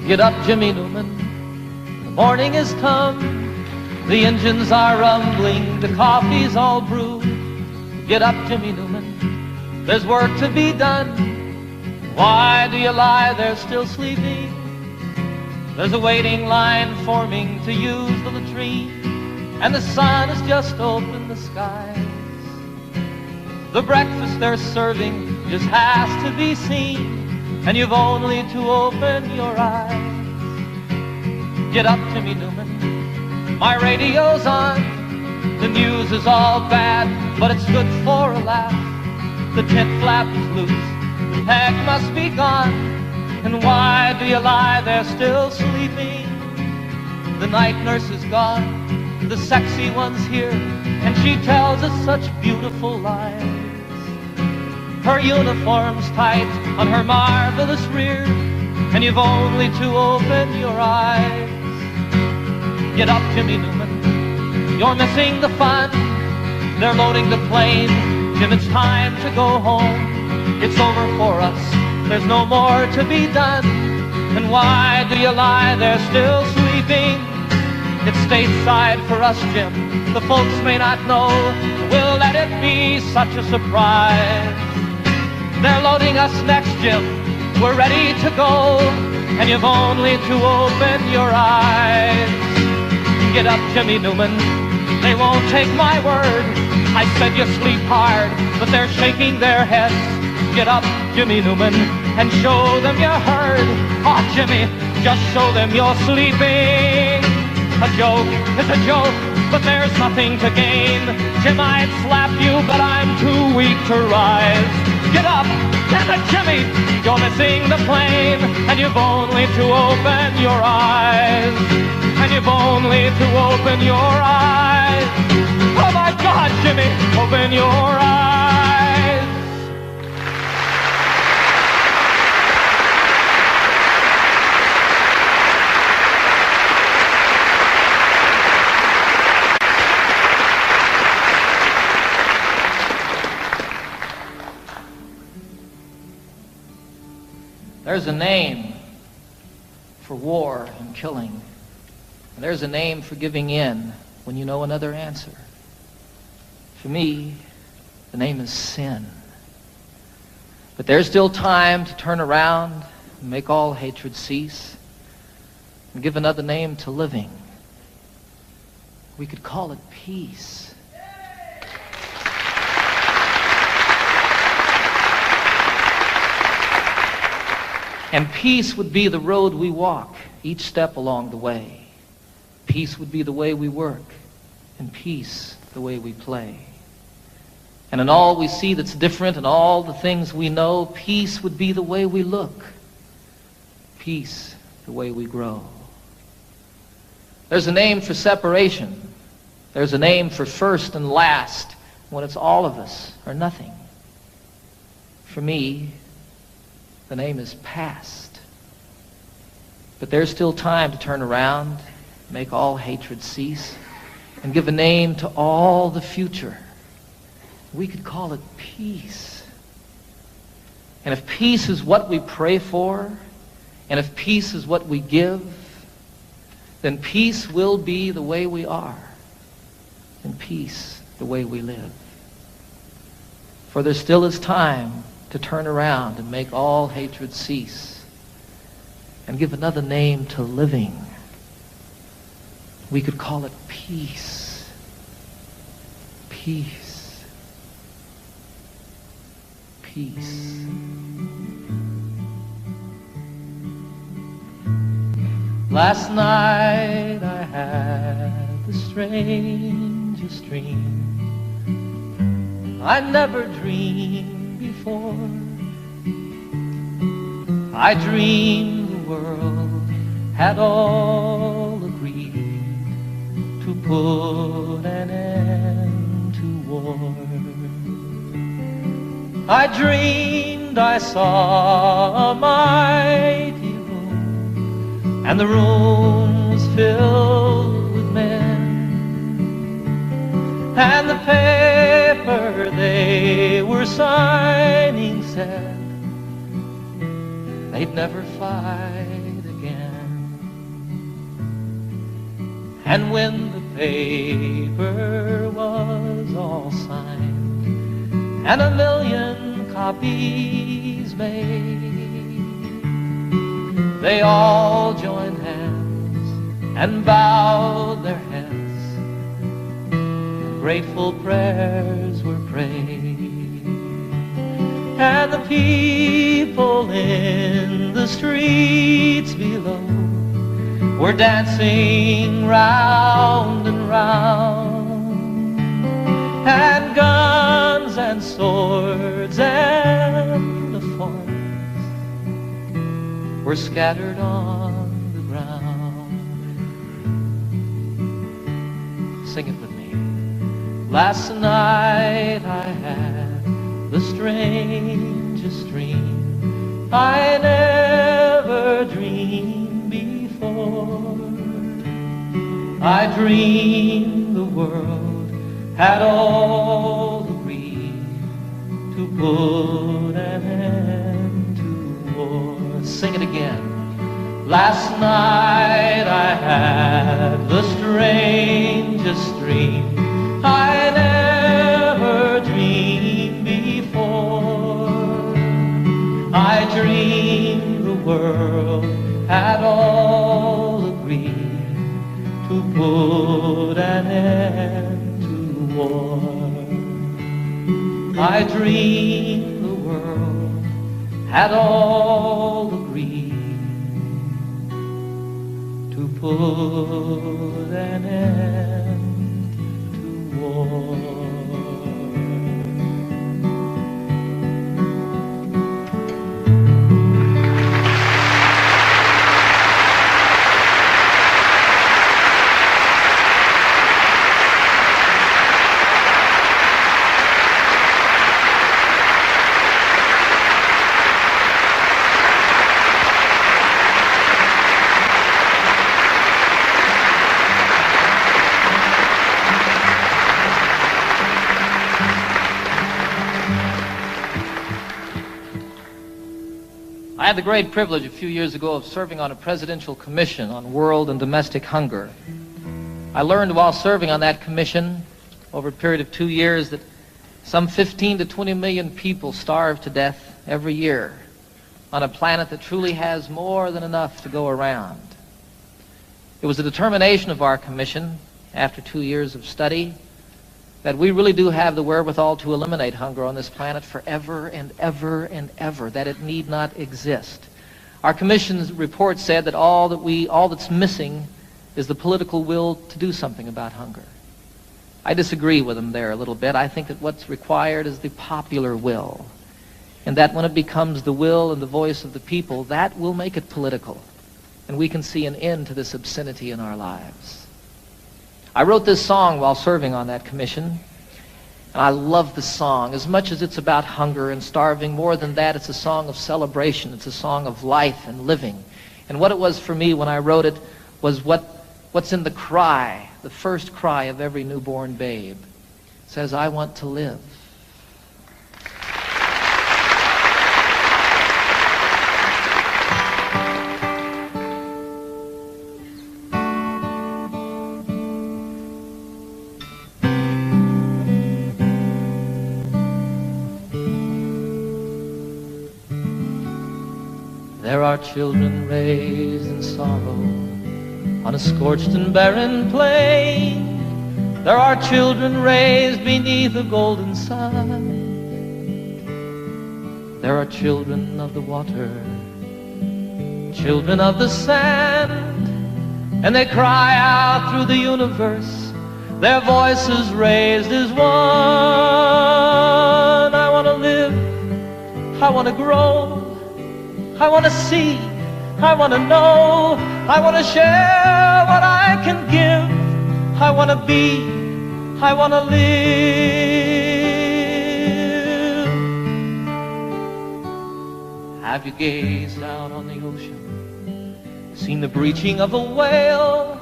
Get up, Jimmy Newman, the morning has come. The engines are rumbling, the coffee's all brewed. Get up, Jimmy Newman, there's work to be done. Why do you lie there still sleeping? There's a waiting line forming to use the latrine, and the sun has just opened the skies. The breakfast they're serving just has to be seen, and you've only to open your eyes. Get up, Jimmy Newman, my radio's on. The news is all bad, but it's good for a laugh. The tent flap is loose, the peg must be gone. And why do you lie there still sleeping? The night nurse is gone, the sexy one's here, and she tells us such beautiful lies. Her uniform's tight on her marvelous rear, and you've only to open your eyes. Get up, Jimmy Newman, you're missing the fun. They're loading the plane, Jim, it's time to go home. It's over for us, there's no more to be done. And why do you lie there still sleeping? It's stateside for us, Jim, the folks may not know. We'll let it be such a surprise. They're loading us next, Jim, we're ready to go, and you've only to open your eyes. Get up, Jimmy Newman, they won't take my word. I said you sleep hard, but they're shaking their heads. Get up, Jimmy Newman, and show them you heard. Oh, Jimmy, just show them you're sleeping. A joke is a joke, but there's nothing to gain. Jim, I'd slap you, but I'm too weak to rise. Get up, damn it, Jimmy, you're missing the plane, and you've only to open your eyes. And you've only to open your eyes. Oh my God, Jimmy, open your eyes. There's a name for war and killing. And there's a name for giving in when you know another answer. For me, the name is sin. But there's still time to turn around and make all hatred cease and give another name to living. We could call it peace. And peace would be the road we walk each step along the way. Peace would be the way we work, and peace the way we play. And in all we see that's different and all the things we know, peace would be the way we look. Peace the way we grow. There's a name for separation. There's a name for first and last when it's all of us or nothing. For me, the name is past. But there's still time to turn around, make all hatred cease, and give a name to all the future. We could call it peace. And if peace is what we pray for, and if peace is what we give, then peace will be the way we are, and peace the way we live. For there still is time to turn around and make all hatred cease and give another name to living. We could call it peace. Peace. Peace. Last night I had the strangest dream. I never dreamed before. I dreamed the world had all agreed to put an end to war. I dreamed I saw a mighty room, and the room was filled with men, and the paper they were signing said they'd never fight again. And when the paper was all signed and 1,000,000 copies made, they all joined hands and bowed their heads, and grateful prayers were prayed. And the people in the streets below were dancing round and round, and guns and swords and the forms were scattered on the ground. Sing it with me. Last night I had the strangest dream. I never dreamed before. I dreamed the world had all agreed to put an end to war. Sing it again. Last night I had the strangest dream. I never dreamed before. I dreamed the world had all agreed to put an end to war. I dreamed the world had all agreed to put an end to war. had the great privilege a few years ago of serving on a presidential commission on world and domestic hunger. I learned while serving on that commission over a period of 2 years that some 15 to 20 million people starve to death every year on a planet that truly has more than enough to go around. It was the determination of our commission, after 2 years of study, that we really do have the wherewithal to eliminate hunger on this planet forever and ever and ever, that it need not exist. Our commission's report said that all that's missing is the political will to do something about hunger. I disagree with them there a little bit. I think that what's required is the popular will, and that when it becomes the will and the voice of the people, that will make it political, and we can see an end to this obscenity in our lives. I wrote this song while serving on that commission, and I love the song. As much as it's about hunger and starving, more than that, it's a song of celebration. It's a song of life and living. And what it was for me when I wrote it was what's in the cry, the first cry of every newborn babe. It says, I want to live. There are children raised in sorrow on a scorched and barren plain. There are children raised beneath a golden sun. There are children of the water, children of the sand, and they cry out through the universe, their voices raised as one. I want to live, I want to grow, I want to see, I want to know, I want to share what I can give, I want to be, I want to live. Have you gazed out on the ocean, seen the breaching of a whale?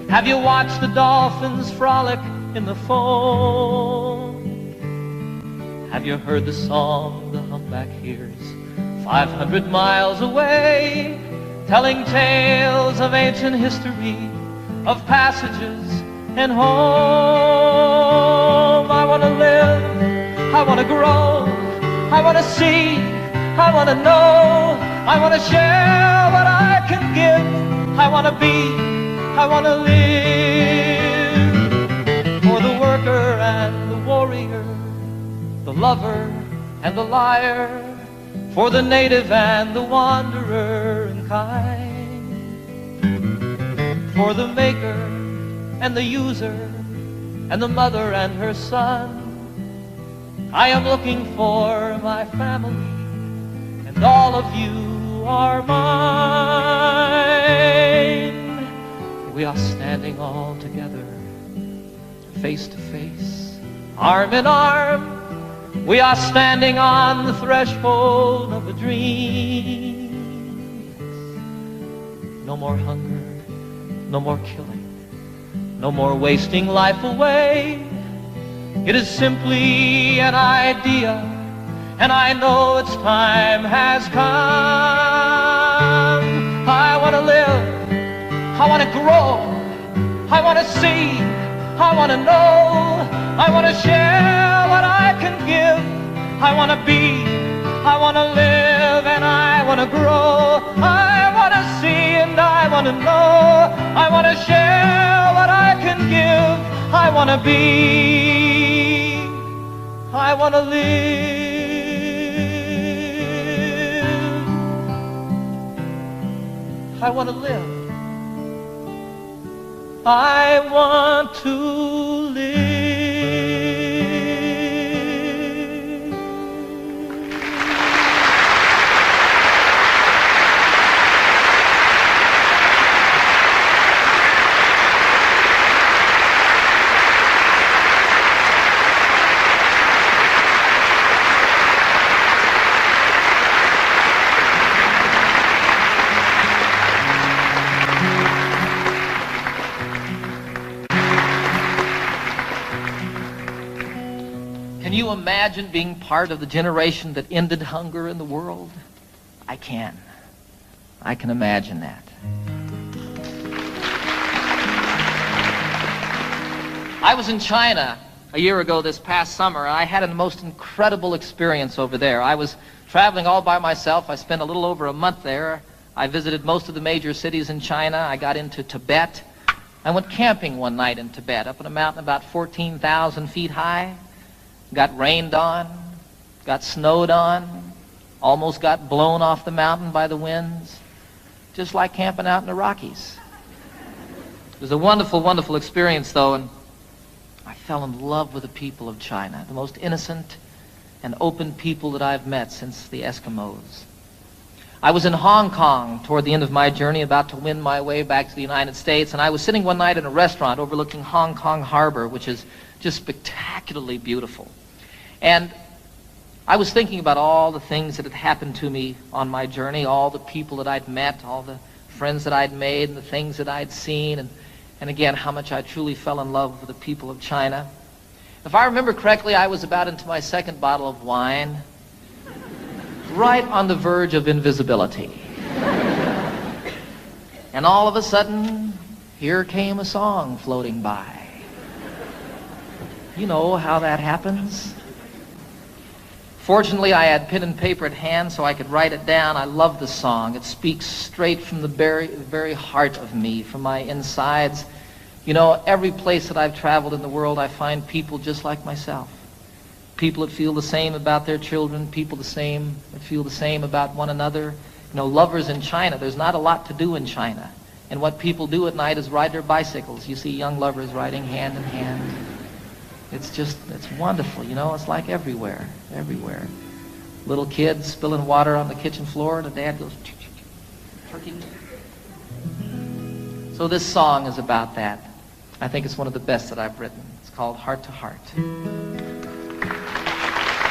Have you watched the dolphins frolic in the foam? Have you heard the song the humpback hears 500 miles away, telling tales of ancient history, of passages and home? I want to live, I want to grow, I want to see, I want to know, I want to share what I can give, I want to be, I want to live. For the worker and the warrior, the lover and the liar, for the native and the wanderer and kind, for the maker and the user and the mother and her son, I am looking for my family, and all of you are mine. We are standing all together, face to face, arm in arm. We are standing on the threshold of a dream. No more hunger, no more killing, no more wasting life away. It is simply an idea, and I know its time has come. I want to live, I want to grow, I want to see, I want to know, I want to share what I can give, I want to be, I want to live, and I want to grow, I want to see and I want to know, I want to share what I can give, I want to be, I want to live, I want to live, I want to live. Can you imagine being part of the generation that ended hunger in the world? I can. I can imagine that. I was in China a year ago this past summer, and I had a most incredible experience over there. I was traveling all by myself. I spent a little over a month there. I visited most of the major cities in China. I got into Tibet. I went camping one night in Tibet, up on a mountain about 14,000 feet high. Got rained on, got snowed on, almost got blown off the mountain by the winds, just like camping out in the Rockies. It was a wonderful, wonderful experience, though, and I fell in love with the people of China, the most innocent and open people that I've met since the Eskimos. I was in Hong Kong toward the end of my journey, about to win my way back to the United States, and I was sitting one night in a restaurant overlooking Hong Kong Harbor, which is just spectacularly beautiful. And I was thinking about all the things that had happened to me on my journey, all the people that I'd met, all the friends that I'd made, and the things that I'd seen, and again, how much I truly fell in love with the people of China. If I remember correctly, I was about into my second bottle of wine, right on the verge of invisibility. And all of a sudden, here came a song floating by. You know how that happens. Fortunately, I had pen and paper at hand so I could write it down. I love the song. It speaks straight from the very heart of me, from my insides. You know, every place that I've traveled in the world, I find people just like myself. People that feel the same about their children, people that feel the same about one another. You know, lovers in China, there's not a lot to do in China. And what people do at night is ride their bicycles. You see young lovers riding hand in hand. It's wonderful, you know, it's like everywhere. Little kids spilling water on the kitchen floor, and the dad goes, turkey. So this song is about that. I think it's one of the best that I've written. It's called Heart to Heart.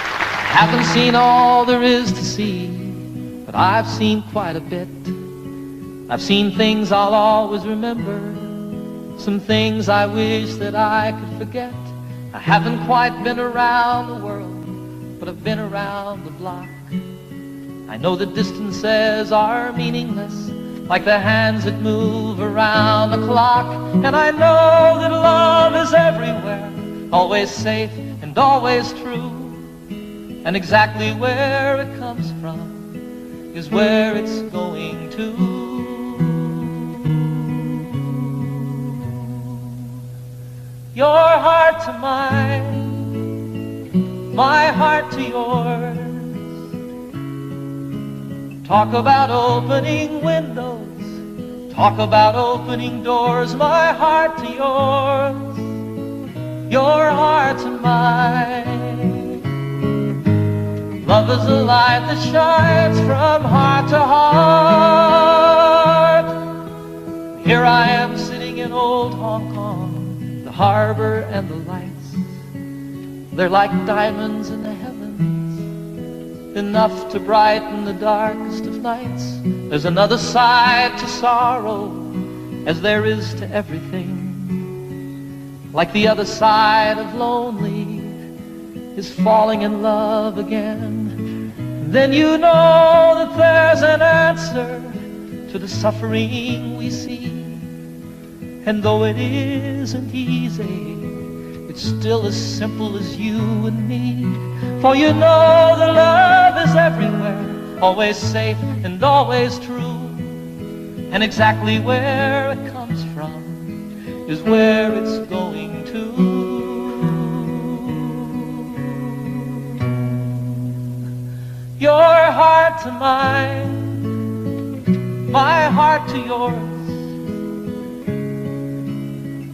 I haven't seen all there is to see, but I've seen quite a bit. I've seen things I'll always remember, some things I wish that I could forget. I haven't quite been around the world, but I've been around the block. I know that distances are meaningless, like the hands that move around the clock. And I know that love is everywhere, always safe and always true. And exactly where it comes from is where it's going to. Your heart to mine, my heart to yours. Talk about opening windows, talk about opening doors. My heart to yours, your heart to mine. Love is a light that shines from heart to heart. Here I am sitting in old Hong Kong, the harbor and the lights, they're like diamonds in the heavens, enough to brighten the darkest of nights. There's another side to sorrow, as there is to everything. Like the other side of lonely is falling in love again. Then you know that there's an answer to the suffering we see. And though it isn't easy, it's still as simple as you and me. For you know that love is everywhere, always safe and always true. And exactly where it comes from is where it's going to. Your heart to mine, my heart to yours.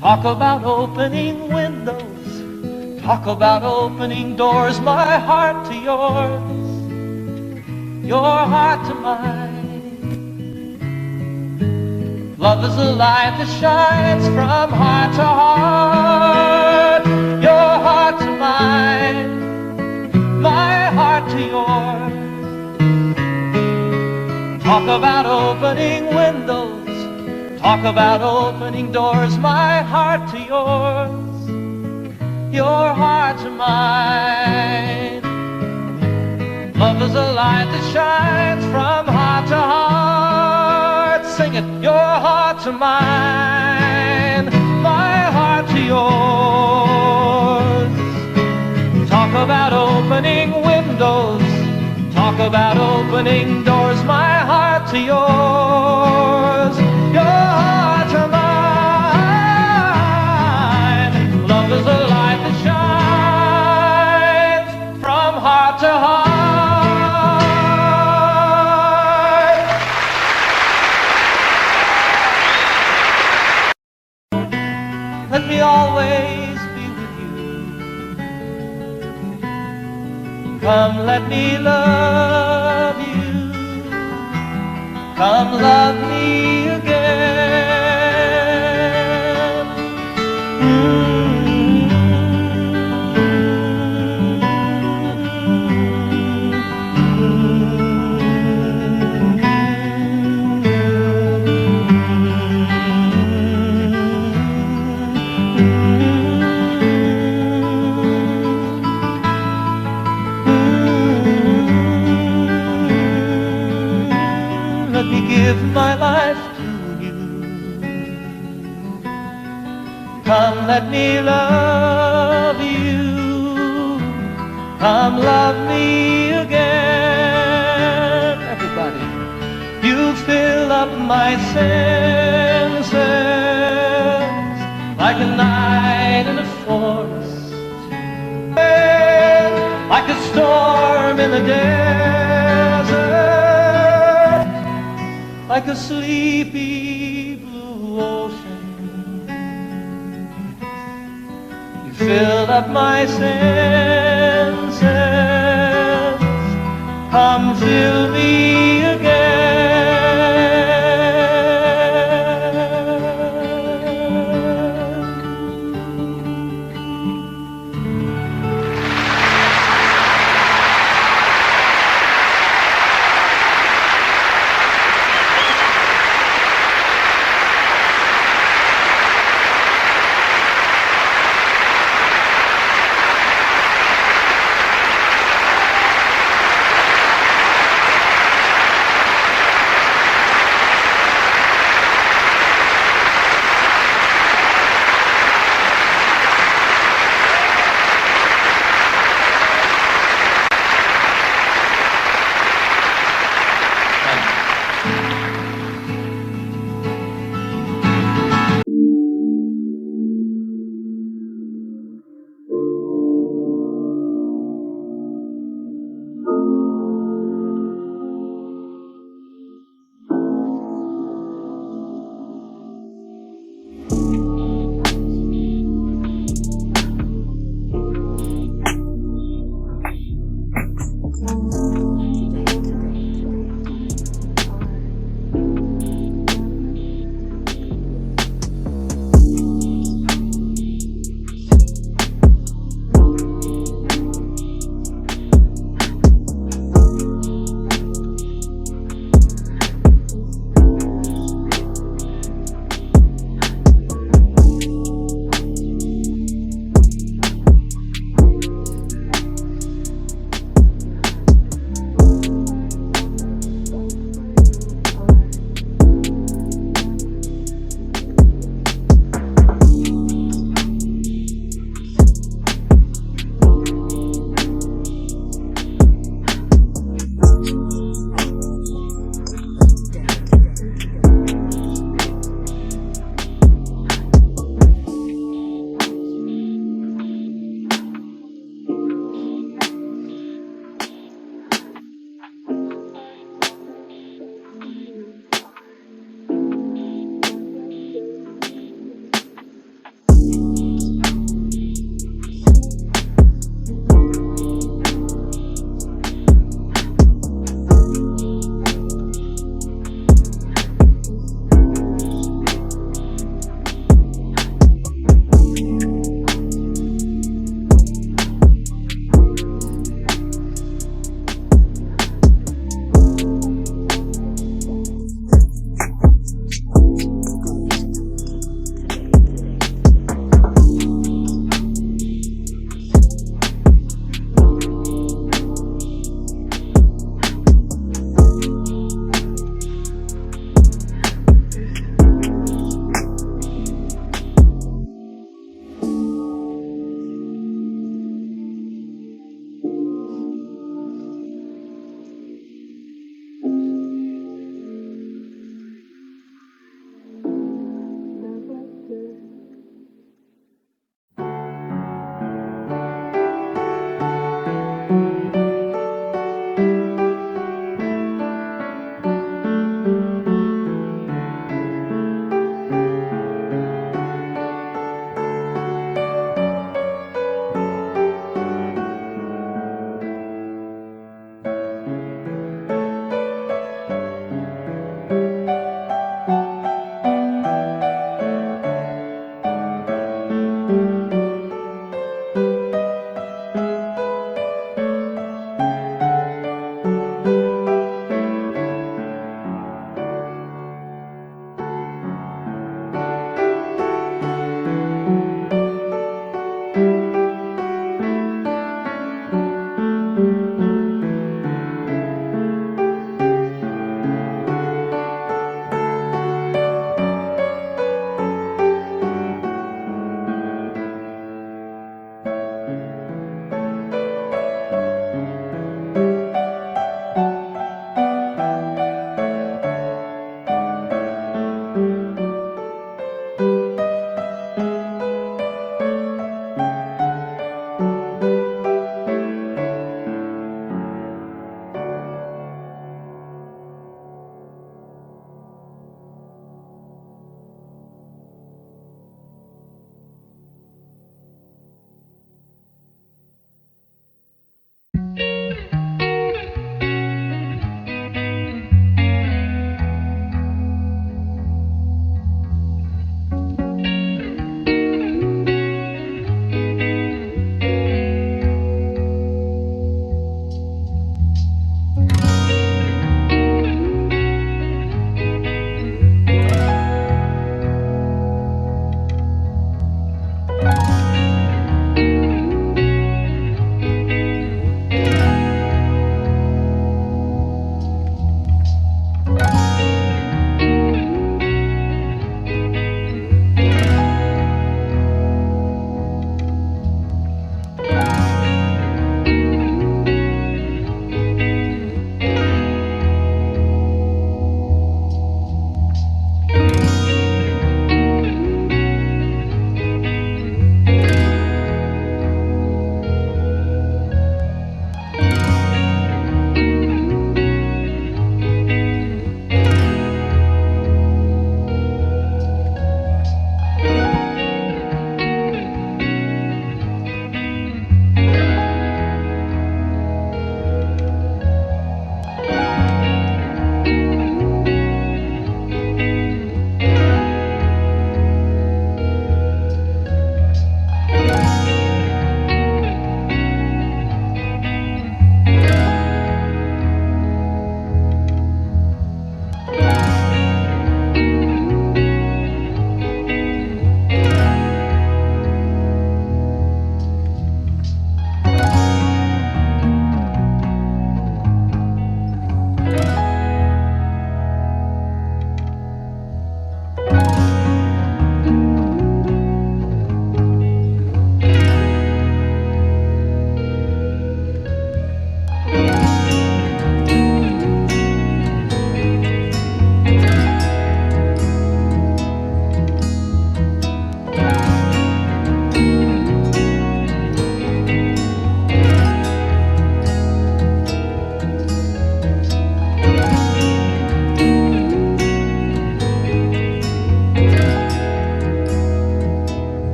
Talk about opening windows, talk about opening doors. My heart to yours, your heart to mine. Love is a light that shines from heart to heart. Your heart to mine, my heart to yours. Talk about opening windows, talk about opening doors. My heart to yours, your heart to mine. Love is a light that shines from to heart, sing it, your heart to mine, my heart to yours. Talk about opening windows, talk about opening doors, my heart to yours, your heart to mine. Love is a light that shines from heart to heart. Let me always be with you. Come, let me love you. Come, love me again. Let me give my life to you. Come, let me love you. Come, love me again. Everybody, you fill up my senses like a night in a forest, like a storm in the desert, like a sleepy blue ocean. You fill up my senses. Come fill me